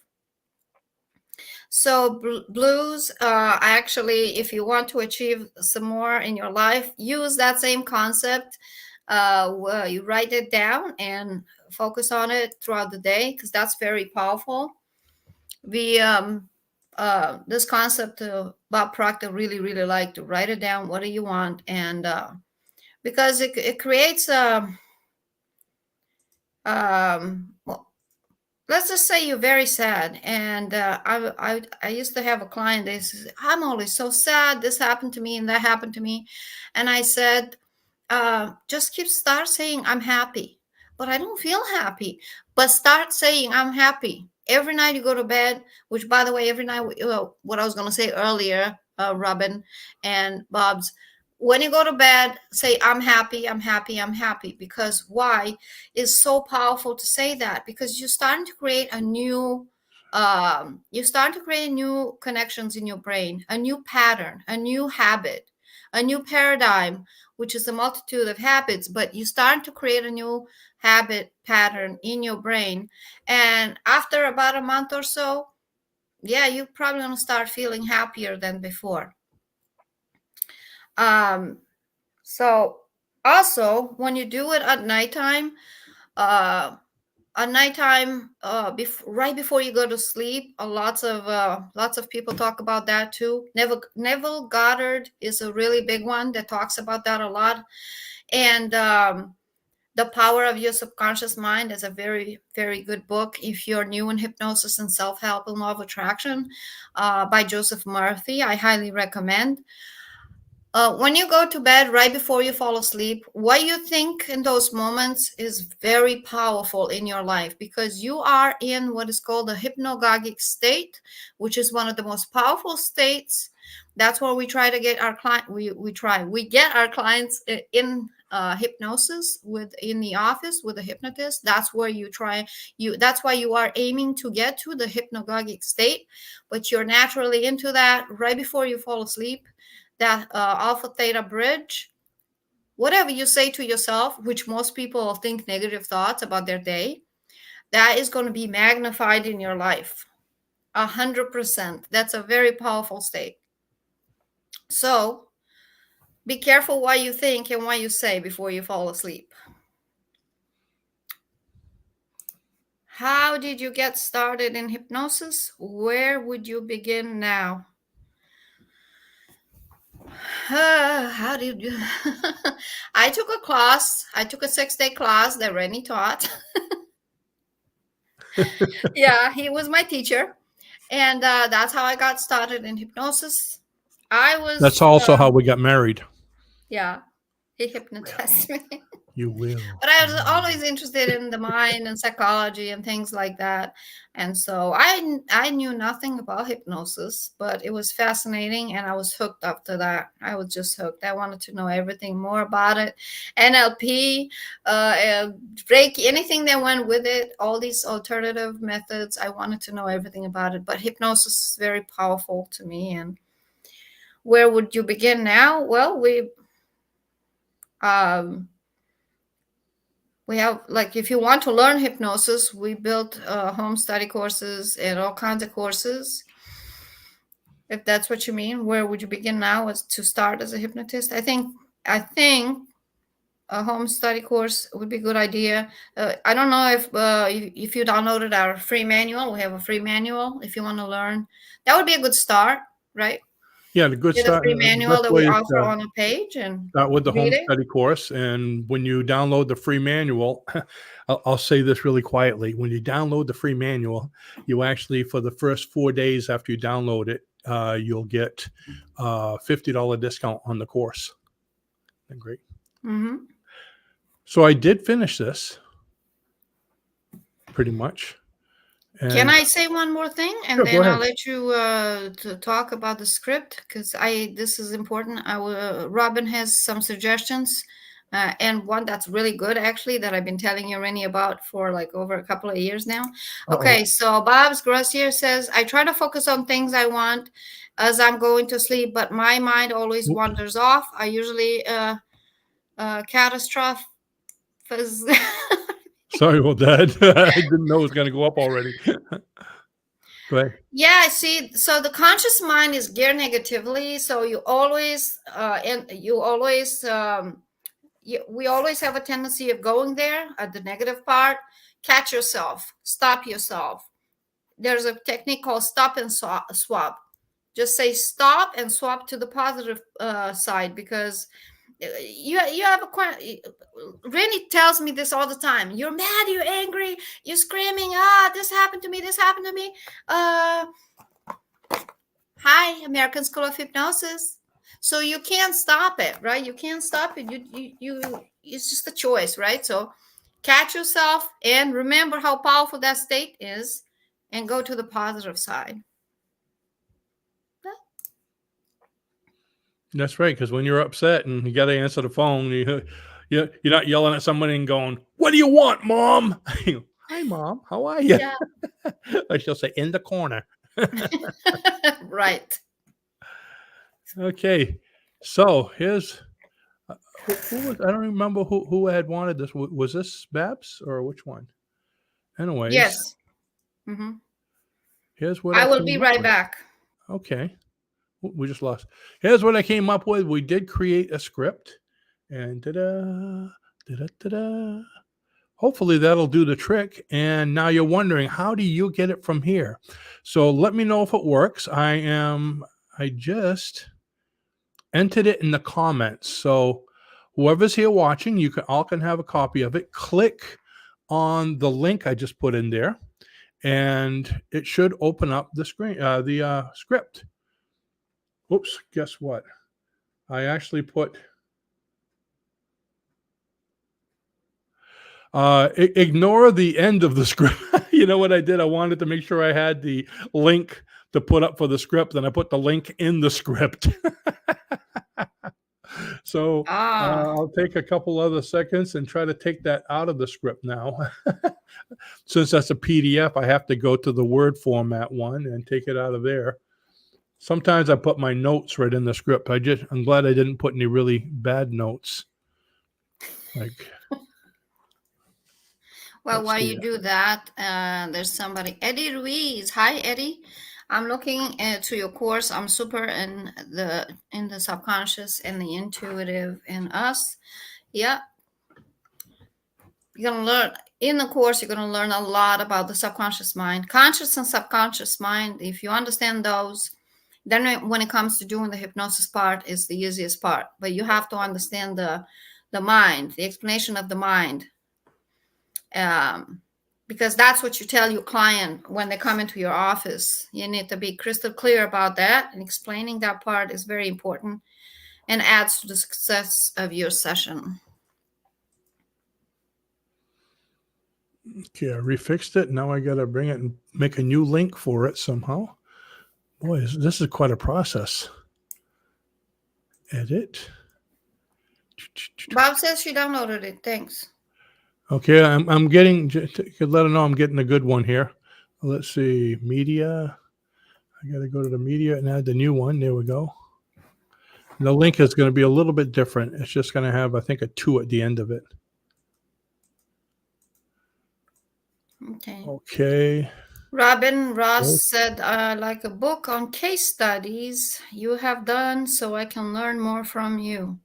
So blues, actually, if you want to achieve some more in your life, use that same concept. You write it down and focus on it throughout the day because that's very powerful. This concept, Bob Proctor really liked to write it down. What do you want? And because it creates well, let's just say you're very sad, and I used to have a client. They says, I'm always so sad. This happened to me and that happened to me, and I said, just start saying I'm happy, but I don't feel happy. But start saying I'm happy every night you go to bed. Which, by the way, every night, what I was going to say earlier, Robin and Bob's. When you go to bed, say, I'm happy, I'm happy, I'm happy. Because why is so powerful to say that? Because you're starting to create new connections in your brain, a new pattern, a new habit, a new paradigm, which is a multitude of habits, but you start to create a new habit pattern in your brain. And after about a month or so, yeah, you're probably going to start feeling happier than before. So also when you do it at nighttime, right before you go to sleep, lots of people talk about that too. Neville Goddard is a really big one that talks about that a lot. And The Power of Your Subconscious Mind is a very, very good book if you're new in hypnosis and self-help and law of attraction, by Joseph Murphy. I highly recommend. When you go to bed, right before you fall asleep, what you think in those moments is very powerful in your life, because you are in what is called a hypnagogic state, which is one of the most powerful states. That's where we try to get our client. We get our clients in hypnosis in the office with a hypnotist. That's where that's why you are aiming to get to the hypnagogic state, but you're naturally into that right before you fall asleep. That alpha theta bridge, whatever you say to yourself, which most people think negative thoughts about their day, that is going to be magnified in your life 100%. That's a very powerful state. So be careful what you think and what you say before you fall asleep. How did you get started in hypnosis? Where would you begin now? How did you? I took a class. I took a 6-day class that Rennie taught. Yeah, he was my teacher, and that's how I got started in hypnosis. That's also how we got married. Yeah, he hypnotized me. You will. But I was always interested in the mind and psychology and things like that. And so I knew nothing about hypnosis, but it was fascinating and I was hooked after that. I was just hooked. I wanted to know everything more about it. NLP, Reiki, anything that went with it, all these alternative methods, I wanted to know everything about it. But hypnosis is very powerful to me. And where would you begin now? Well, we have, like, if you want to learn hypnosis, we built home study courses and all kinds of courses. If that's what you mean, where would you begin now as to start as a hypnotist? I think a home study course would be a good idea. I don't know if you downloaded our free manual. We have a free manual if you want to learn. That would be a good start. right? Yeah, the good Get a start. free The manual best that way we is offer on a page and start with the read home it. study course, and when you download the free manual, I'll say this really quietly: when you download the free manual, you actually, for the first 4 days after you download it, you'll get $50 discount on the course. Great. Mm-hmm. So I did finish this pretty much. Can And I say one more thing, and sure, go then I'll ahead. let you to talk about the script, because this is important. Robin has some suggestions, and one that's really good actually that I've been telling you, Rennie, about for like over a couple of years now. Okay, so Bob's Grossier says, I try to focus on things I want as I'm going to sleep, but my mind always wanders off. I usually catastrophe. Sorry about that. I didn't know it was going to go up already. Go ahead. Yeah, see, so the conscious mind is geared negatively. So you always, we always have a tendency of going there at the negative part. Catch yourself, stop yourself. There's a technique called stop and swap. Just say stop and swap to the positive side, because you have a Rennie tells me this all the time. You're mad, you're angry, you're screaming, this happened to me, this happened to me. Hi, American School of Hypnosis. So you can't stop it, right? You can't stop it. You it's just a choice, right? So catch yourself and remember how powerful that state is, and go to the positive side. That's right, because when you're upset and you got to answer the phone, you're not yelling at somebody and going, "What do you want, Mom?" Hi, Mom. How are you? Yeah. Or she'll say, "In the corner." Right. Okay, so here's who was, I don't remember who had wanted this. Was this Babs or which one? Anyways, Yes. Mm-hmm. here's what I I will be came up right with. back. Okay, we just lost. Here's what I came up with. We did create a script, and ta-da, da-da, da-da. Hopefully that'll do the trick. And now you're wondering, how do you get it from here? So let me know if it works. I just entered it in the comments. So whoever's here watching, you can have a copy of it. Click on the link I just put in there, and it should open up the screen, the script. Oops, guess what? I actually put ignore the end of the script. You know what I did? I wanted to make sure I had the link to put up for the script, and I put the link in the script. So I'll take a couple other seconds and try to take that out of the script now. Since that's a PDF, I have to go to the Word format one and take it out of there. Sometimes I put my notes right in the script. I'm glad I didn't put any really bad notes. Like, Well, while you do that, there's somebody, Eddie Ruiz. Hi, Eddie. I'm looking to your course. I'm super in the subconscious and the intuitive in us. Yeah, you're gonna learn in the course. You're gonna learn a lot about the subconscious mind, conscious and subconscious mind. If you understand those, then when it comes to doing the hypnosis part, is the easiest part. But you have to understand the mind, the explanation of the mind. Because that's what you tell your client when they come into your office. You need to be crystal clear about that, and explaining that part is very important and adds to the success of your session. Okay, I refixed it. Now I got to bring it and make a new link for it somehow. Boy, this is quite a process. Edit. Bob says she downloaded it. Thanks. Okay, I'm getting, let her know I'm getting a good one here. Let's see, media. I got to go to the media and add the new one. There we go. The link is going to be a little bit different. It's just going to have, I think, a 2 at the end of it. Okay. Robin Ross said, like a book on case studies you have done so I can learn more from you.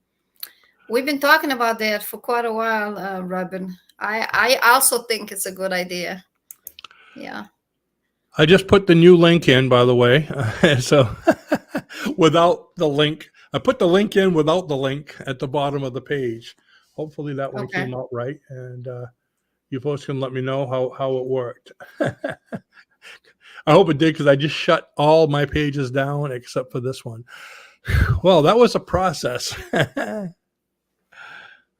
We've been talking about that for quite a while, Robin. I also think it's a good idea. Yeah. I just put the new link in, by the way. So without the link. I put the link in without the link at the bottom of the page. Hopefully that one Okay. came out right, and you folks can let me know how it worked. I hope it did, because I just shut all my pages down except for this one. Well, that was a process.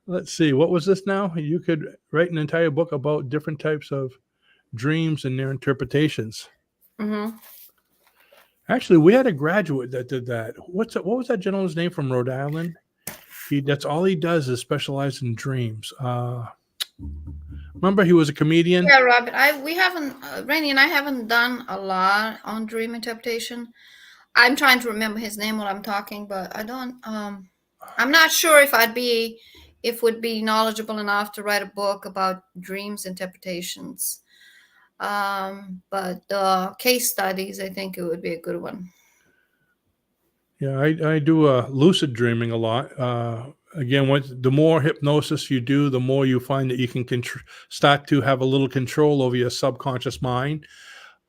Let's see, what was this now? You could write an entire book about different types of dreams and their interpretations. Mm-hmm. Actually, we had a graduate that did that. What was that gentleman's name from Rhode Island? That's all he does is specialize in dreams. Remember, he was a comedian. Yeah, Robert. We haven't, Rainey and I haven't done a lot on dream interpretation. I'm trying to remember his name while I'm talking, but I don't. I'm not sure if would be knowledgeable enough to write a book about dreams interpretations. But case studies, I think it would be a good one. Yeah, I do lucid dreaming a lot. Again, the more hypnosis you do, the more you find that you can start to have a little control over your subconscious mind.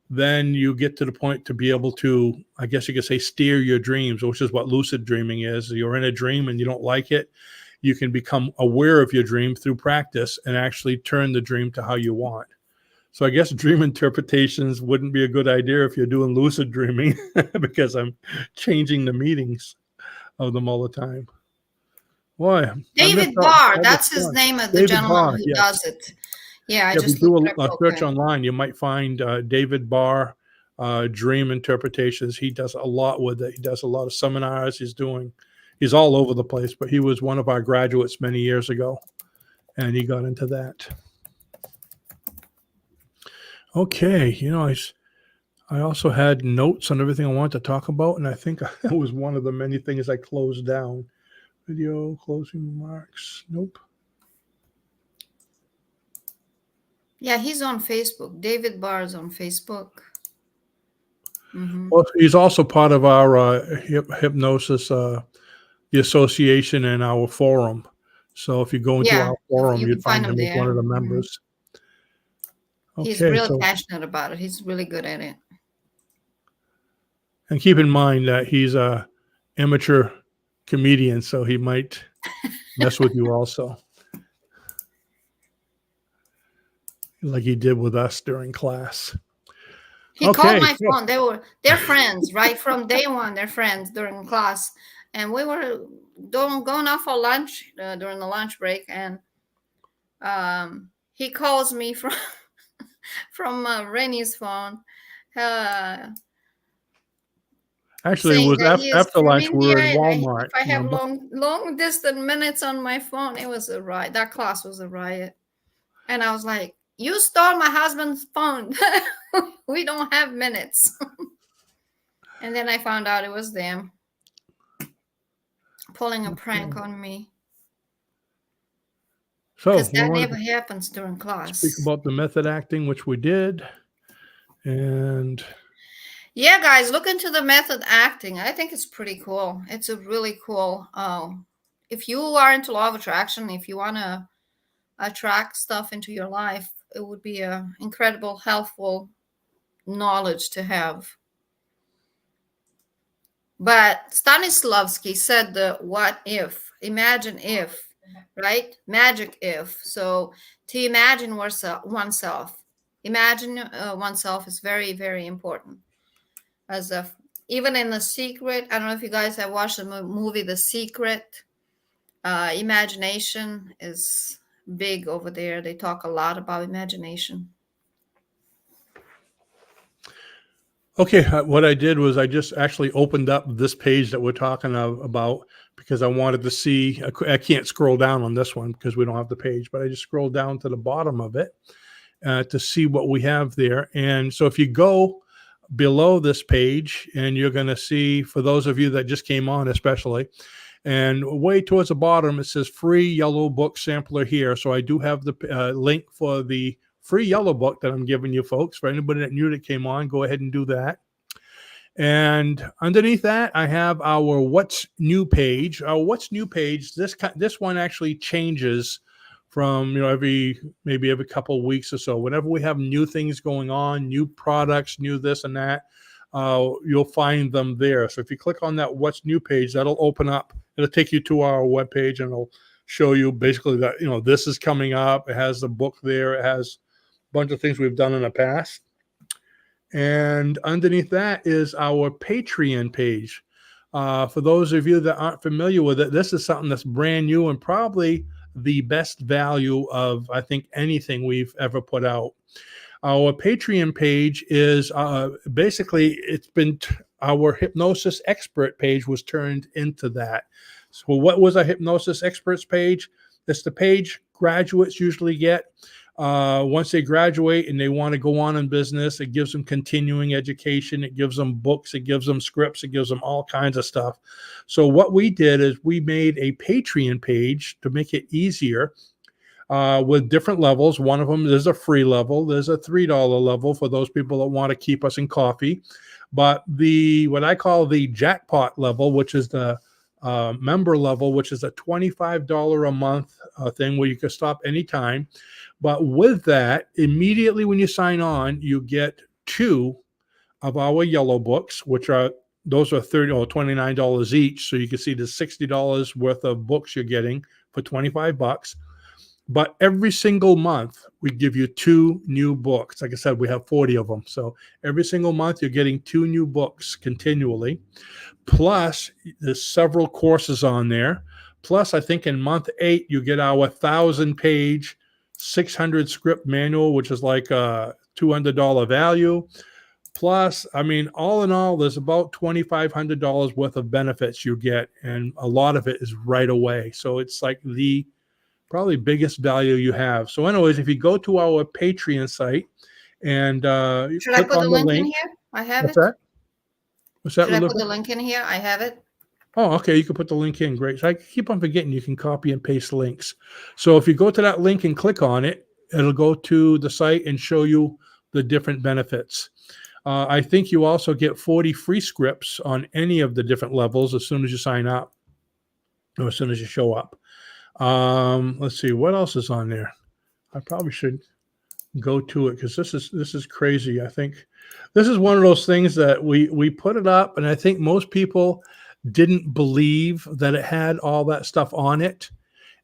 Then you get to the point to be able to, I guess you could say, steer your dreams, which is what lucid dreaming is. You're in a dream and you don't like it. You can become aware of your dream through practice and actually turn the dream to how you want. So I guess dream interpretations wouldn't be a good idea if you're doing lucid dreaming, because I'm changing the meanings of them all the time. Boy, David Barr, that's his name of the David gentleman Barr, who yes. does it. Yeah, I If just you do looked it a up search real quick. online, you might find David Barr dream interpretations. He does a lot with it. He does a lot of seminars. He's all over the place, but he was one of our graduates many years ago, and he got into that. Okay, I also had notes on everything I wanted to talk about, and I think that was one of the many things I closed down. Video, closing remarks. Nope. Yeah, he's on Facebook. David Barr is on Facebook. Mm-hmm. Well, he's also part of our hypnosis, the association, and our forum. So if you go into our forum, you you'd can find him as there. one of the members. Okay, he's really passionate about it. He's really good at it. And keep in mind that he's a amateur comedian, so he might mess with you also, like he did with us during class. He called my phone. They're friends, right? From day one, they're friends during class. And we were going out for lunch during the lunch break, and he calls me from Rennie's phone. Actually, it was after lunch. We were in Walmart. If I have long distance minutes on my phone, it was a riot. That class was a riot. And I was like, "You stole my husband's phone. We don't have minutes." And then I found out it was them pulling a prank on me. So because that never happens during class. Speak about the method acting, which we did. And yeah, guys, look into the method acting. I think it's pretty cool. It's a really cool. If you are into law of attraction, if you want to attract stuff into your life, it would be an incredible, helpful knowledge to have. But Stanislavski said the what if, imagine if, right? Magic if. So to imagine oneself, imagine oneself is very, very important. Even in The Secret, I don't know if you guys have watched the movie The Secret. Imagination is big over there. They talk a lot about imagination. Okay, what I did was I just actually opened up this page that we're talking about, because I wanted to see. I can't scroll down on this one because we don't have the page, but I just scrolled down to the bottom of it to see what we have there. And so if you go below this page, and you're going to see, for those of you that just came on especially, and way towards the bottom, it says free yellow book sampler here. So I do have the link for the free yellow book that I'm giving you folks. For anybody that new that came on, go ahead and do that. And underneath that, I have our What's New page. Our What's New page, this one actually changes from maybe every couple of weeks or so. Whenever we have new things going on, new products, new this and that, you'll find them there. So if you click on that What's New page, that'll open up. It'll take you to our webpage, and it'll show you basically that, this is coming up. It has the book there. It has a bunch of things we've done in the past. And underneath that is our Patreon page. For those of you that aren't familiar with it, this is something that's brand new and probably the best value of, I think, anything we've ever put out. Our Patreon page is basically, it's been our hypnosis expert page was turned into that. So what was a hypnosis experts page? It's the page graduates usually get. Once they graduate and they want to go on in business, it gives them continuing education. It gives them books. It gives them scripts. It gives them all kinds of stuff. So what we did is we made a Patreon page to make it easier with different levels. One of them is a free level. There's a $3 level for those people that want to keep us in coffee. But what I call the jackpot level, which is the member level, which is a $25 a month thing where you can stop anytime. But with that, immediately when you sign on, you get 2 of our yellow books, which are $30 or $29 each. So you can see the $60 worth of books you're getting for $25. But every single month, we give you 2 new books. Like I said, we have 40 of them. So every single month, you're getting 2 new books continually. Plus, there's several courses on there. Plus, I think in month 8, you get our 1,000-page, 600 script manual, which is like a $200 value. Plus, I mean, all in all, there's about $2,500 worth of benefits you get, and a lot of it is right away. So it's like the probably biggest value you have. So anyways, if you go to our Patreon site and you Should I click put on the link in here? I have what's it. that? What's that? Should I put the link in here? I have it. Oh, okay. You can put the link in. Great. So I keep on forgetting you can copy and paste links. So if you go to that link and click on it, it'll go to the site and show you the different benefits. I think you also get 40 free scripts on any of the different levels as soon as you sign up or as soon as you show up. Let's see what else is on there. I probably should go to it because this is crazy. I think this is one of those things that we put it up, and I think most people didn't believe that it had all that stuff on it.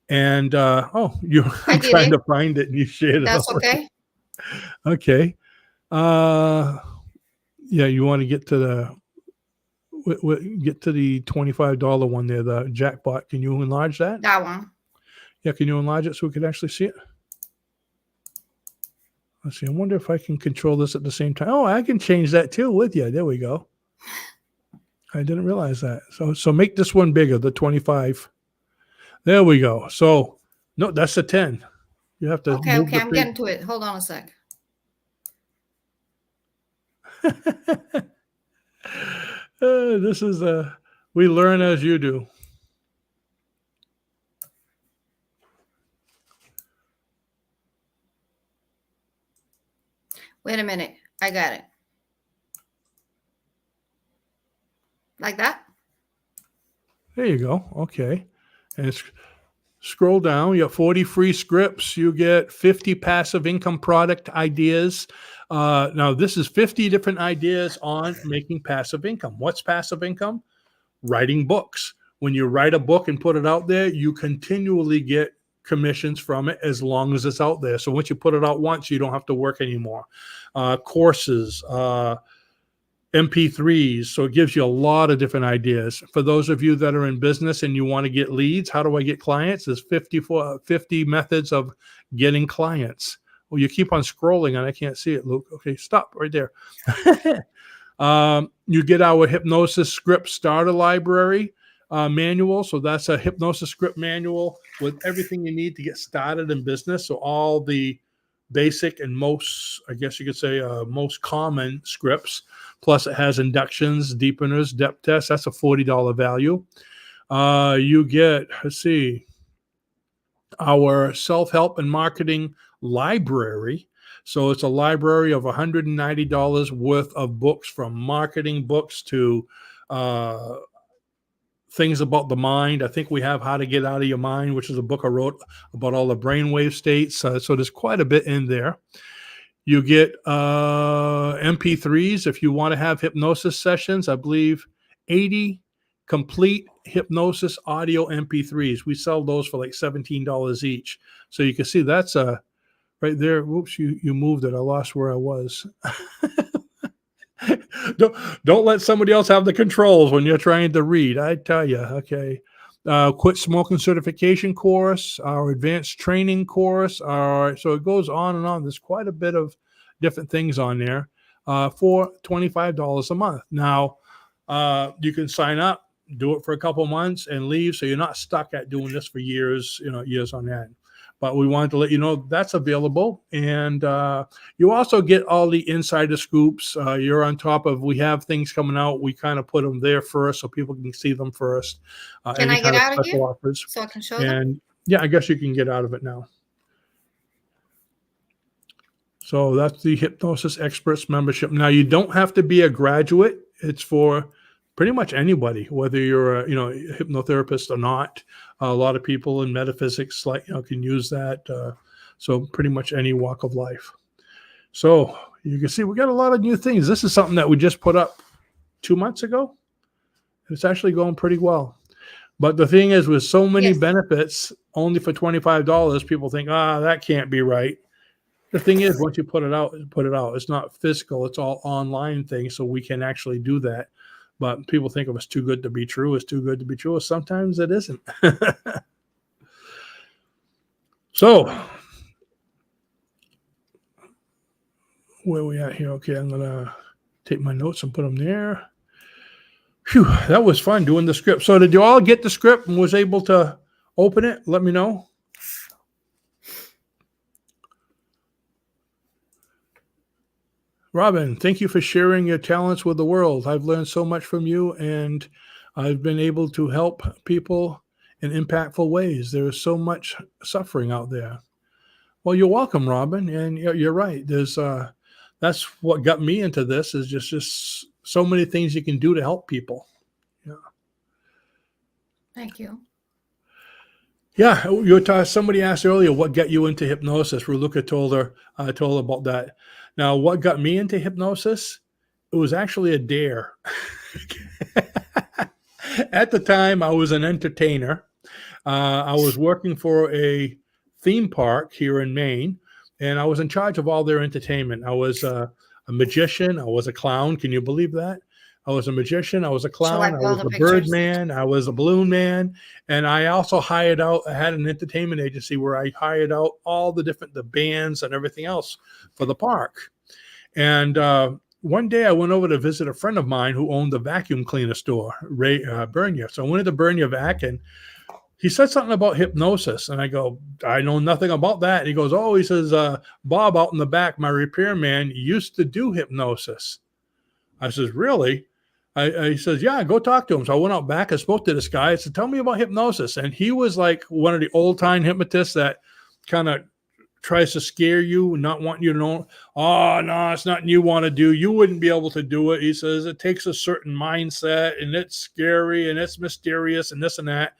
And you're trying to find it and you shared it. That's okay. Okay. Yeah, you want to get to the $25 one there, the jackpot. Can you enlarge that? That one. Yeah, can you enlarge it so we can actually see it? Let's see. I wonder if I can control this at the same time. Oh, I can change that too with you. There we go. I didn't realize that. So make this one bigger, the 25. There we go. So no, that's a 10. You have to. Okay. I'm getting to it. Hold on a sec. This is we learn as you do. Wait a minute. I got it. Like that? There you go. Okay. And scroll down. You have 40 free scripts. You get 50 passive income product ideas. Now, this is 50 different ideas on making passive income. What's passive income? Writing books. When you write a book and put it out there, you continually get commissions from it as long as it's out there. So once you put it out once, you don't have to work anymore. Courses, MP3s. So it gives you a lot of different ideas. For those of you that are in business and you want to get leads, how do I get clients? There's 50 methods of getting clients. Well, you keep on scrolling and I can't see it, Luke. Okay, stop right there. You get our hypnosis script starter library manual. So that's a hypnosis script manual with everything you need to get started in business. So all the basic and most, I guess you could say, most common scripts. Plus it has inductions, deepeners, depth tests. That's a $40 value. You get, let's see, our self-help and marketing library. So it's a library of $190 worth of books, from marketing books to things about the mind. I think we have How to Get Out of Your Mind, which is a book I wrote about all the brainwave states. So there's quite a bit in there. You get MP3s if you want to have hypnosis sessions. I believe 80 complete hypnosis audio MP3s. We sell those for like $17 each. So you can see that's right there. Whoops, you moved it. I lost where I was. don't let somebody else have the controls when you're trying to read. I tell you, okay. Quit smoking certification course, our advanced training course. So it goes on and on. There's quite a bit of different things on there for $25 a month. Now, you can sign up, do it for a couple months, and leave, so you're not stuck at doing this for years, years on end. But we wanted to let you know that's available, and you also get all the insider scoops. You're on top of. We have things coming out. We kind of put them there first, so people can see them first. Can I get out of here offers. so I can show them? And yeah, I guess you can get out of it now. So that's the Hypnosis Experts membership. Now, you don't have to be a graduate. It's for pretty much anybody, whether you're a hypnotherapist or not. A lot of people in metaphysics can use that. So pretty much any walk of life. So you can see we got a lot of new things. This is something that we just put up 2 months ago. It's actually going pretty well. But the thing is, with so many benefits, only for $25, people think, that can't be right. The thing is, once you put it out. It's not physical. It's all online thing, so we can actually do that. But people think of it's too good to be true. It's too good to be true. Sometimes it isn't. So, where are we at here? Okay, I'm going to take my notes and put them there. Phew, that was fun doing the script. So did you all get the script and was able to open it? Let me know. Robin, thank you for sharing your talents with the world. I've learned so much from you, and I've been able to help people in impactful ways. There is so much suffering out there. Well, you're welcome, Robin, and you're right. That's what got me into this, is just so many things you can do to help people. Yeah. Thank you. Yeah, somebody asked earlier what got you into hypnosis. Raluca told her about that. Now, what got me into hypnosis? It was actually a dare. At the time, I was an entertainer. I was working for a theme park here in Maine, and I was in charge of all their entertainment. I was a magician. I was a clown. Can you believe that? I was a magician. I was a clown. I was a bird man. I was a balloon man. And I also I had an entertainment agency where I hired out all the bands and everything else for the park. And one day I went over to visit a friend of mine who owned the vacuum cleaner store, Ray Bernier. So I went into Bernier Vac, and he said something about hypnosis. And I go, I know nothing about that. And he goes, he says, Bob out in the back, my repairman, used to do hypnosis. I says, really? He says, yeah, go talk to him. So I went out back and spoke to this guy. I said, tell me about hypnosis. And he was like one of the old-time hypnotists that kind of tries to scare you, not want you to know, no, it's nothing you want to do. You wouldn't be able to do it. He says, it takes a certain mindset, and it's scary, and it's mysterious, and this and that.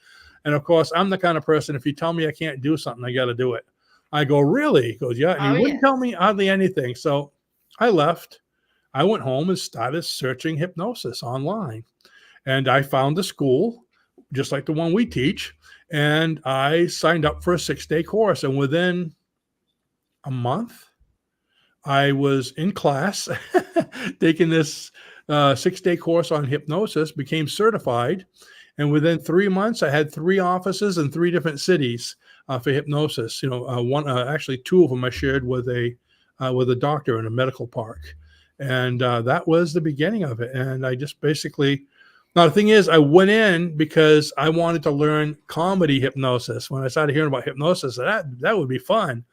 And, of course, I'm the kind of person, if you tell me I can't do something, I got to do it. I go, really? He goes, yeah. And he wouldn't tell me hardly anything. So I left. I went home and started searching hypnosis online. And I found a school, just like the one we teach, and I signed up for a 6-day course. And within a month, I was in class taking this 6-day course on hypnosis, became certified. And within 3 months, I had 3 offices in 3 different cities for hypnosis. Actually 2 of them I shared with a doctor in a medical park. And that was the beginning of it. And I just basically, now the thing is, I went in because I wanted to learn comedy hypnosis. When I started hearing about hypnosis, that would be fun.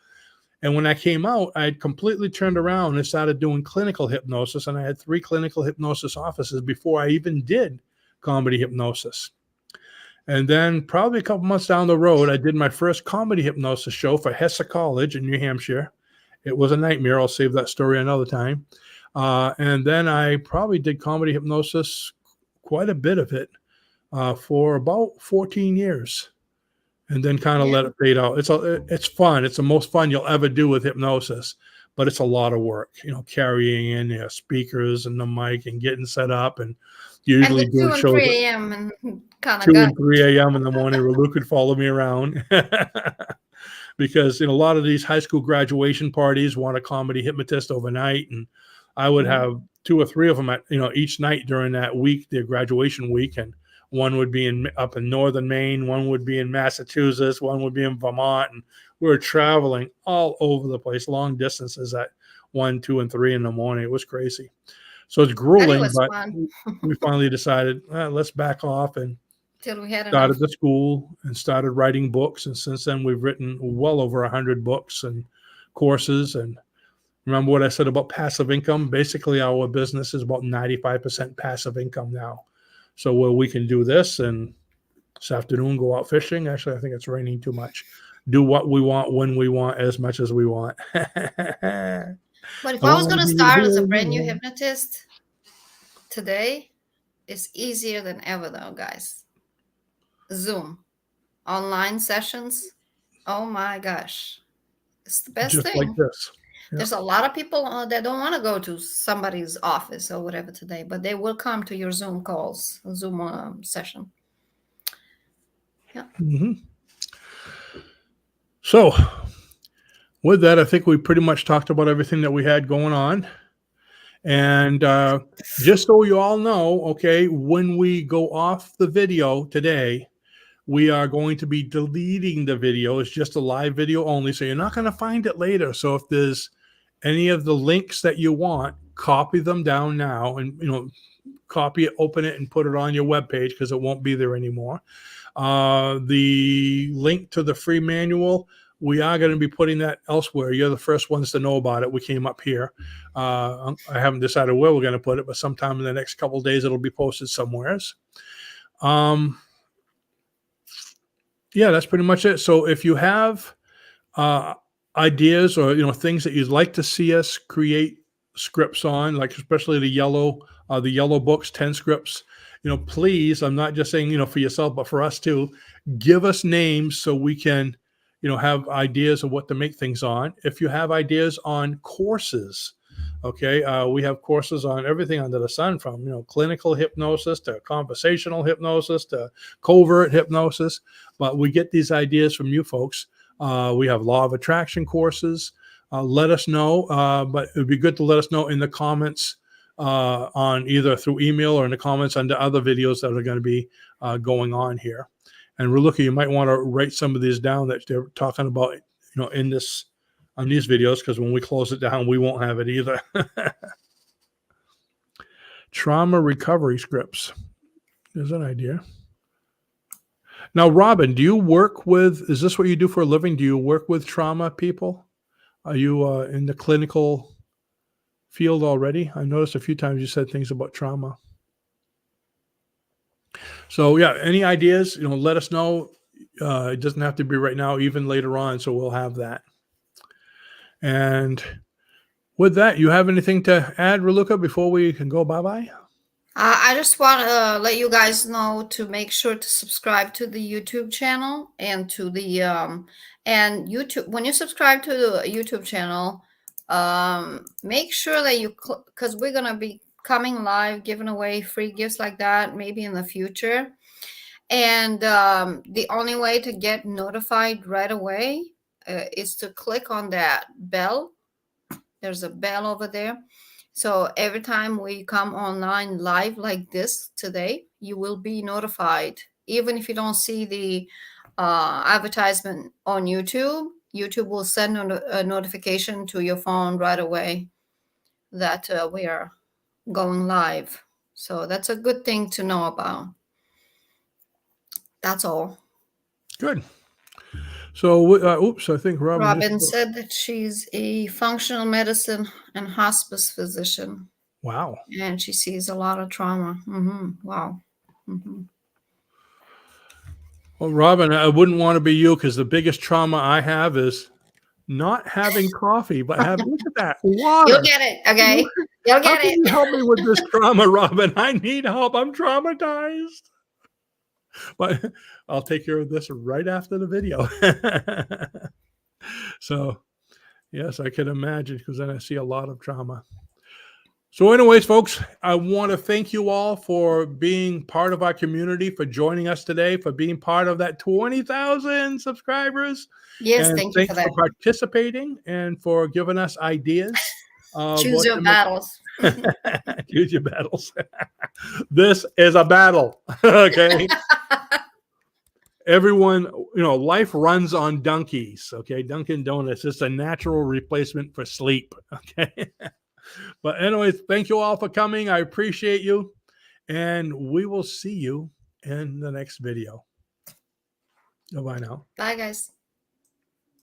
And when I came out, I had completely turned around and started doing clinical hypnosis. And I had 3 clinical hypnosis offices before I even did comedy hypnosis. And then probably a couple months down the road, I did my first comedy hypnosis show for Hesse College in New Hampshire. It was a nightmare. I'll save that story another time. And then I probably did comedy hypnosis, quite a bit of it, for about 14 years. And then kind of let it fade out. It's fun. It's the most fun you'll ever do with hypnosis. but it's a lot of work, carrying in their speakers and the mic and getting set up, and And usually the 2 doing and shows 3 a.m. and kind of 2 got and 3 a.m. in the morning where Luke would follow me around. Because a lot of these high school graduation parties want a comedy hypnotist overnight, and I would have 2 or 3 of them at each night during that week, their graduation week, and one would be up in northern Maine, one would be in Massachusetts, one would be in Vermont, and we were traveling all over the place, long distances at 1, 2, and 3 in the morning. It was crazy. So it's That it grueling, was but fun we finally decided, let's back off and till we had enough. started the school and started writing books. And since then, we've written well over 100 books and courses. And remember what I said about passive income? Basically, our business is about 95% passive income now. So where we can do this and this afternoon go out fishing. Actually, I think it's raining too much. Do what we want, when we want, as much as we want. But if I I was want going to to be start as a here. brand new hypnotist today, it's easier than ever, though, guys. Zoom, online sessions. Oh my gosh, it's the best Just like thing. this. Yeah. There's a lot of people that don't want to go to somebody's office or whatever today, but they will come to your Zoom calls, Zoom session. Yeah. Mm-hmm. So with that, I think we pretty much talked about everything that we had going on. And just so you all know, okay, when we go off the video today, we are going to be deleting the video. It's just a live video only, so you're not going to find it later. So if there's any of the links that you want, copy them down now and, copy it, open it, and put it on your webpage because it won't be there anymore. The link to the free manual, we are going to be putting that elsewhere. You're the first ones to know about it. We came up here. I haven't decided where we're going to put it, but sometime in the next couple of days, it'll be posted somewheres. Yeah, that's pretty much it. So if you have ideas or things that you'd like to see us create scripts on, like especially the yellow books, 10 scripts, please, I'm not just saying for yourself, but for us too, give us names so we can have ideas of what to make things on. If you have ideas on courses, okay, we have courses on everything under the sun, from clinical hypnosis to conversational hypnosis to covert hypnosis, but we get these ideas from you folks. We have law of attraction courses. Let us know, but it would be good to let us know in the comments on either through email or in the comments under other videos that are going to be going on here. And Raluca, you might want to write some of these down that they're talking about, in this on these videos, because when we close it down, we won't have it either. Trauma recovery scripts. There's an idea. Now, Robin, do you work with, is this what you do for a living? Do you work with trauma people? Are you in the clinical field already? I noticed a few times you said things about trauma. So yeah, any ideas, let us know. It doesn't have to be right now, even later on. So we'll have that. And with that, you have anything to add, Raluca, before we can go bye-bye? I just want to let you guys know to make sure to subscribe to the YouTube channel and to the and YouTube. When you subscribe to the YouTube channel, make sure that you, because we're gonna be coming live, giving away free gifts like that maybe in the future. And the only way to get notified right away is to click on that bell. There's a bell over there. So every time we come online live like this today, you will be notified. Even if you don't see the advertisement on YouTube, YouTube will send a notification to your phone right away that we are going live. So that's a good thing to know about. That's all. Good. So, oops, I think Robin said that she's a functional medicine and hospice physician. Wow. And she sees a lot of trauma. Wow. Well, Robin, I wouldn't want to be you, because the biggest trauma I have is not having coffee, but look at that, water. You'll get it, okay? You'll get How can you help me with this trauma, Robin? I need help. I'm traumatized. But I'll take care of this right after the video. So, Yes, I can imagine, because then I see a lot of trauma. So anyways, folks, I want to thank you all for being part of our community, for joining us today, for being part of that 20,000 subscribers. Yes, And thank you for thanks that. for participating and for giving us ideas of Choose what your to make. battles. Choose your battles. This is a battle. Okay. Everyone, life runs on donkeys. Okay. Dunkin' Donuts. It's a natural replacement for sleep. Okay. But anyways, thank you all for coming. I appreciate you. And we will see you in the next video. Bye now. Bye, guys.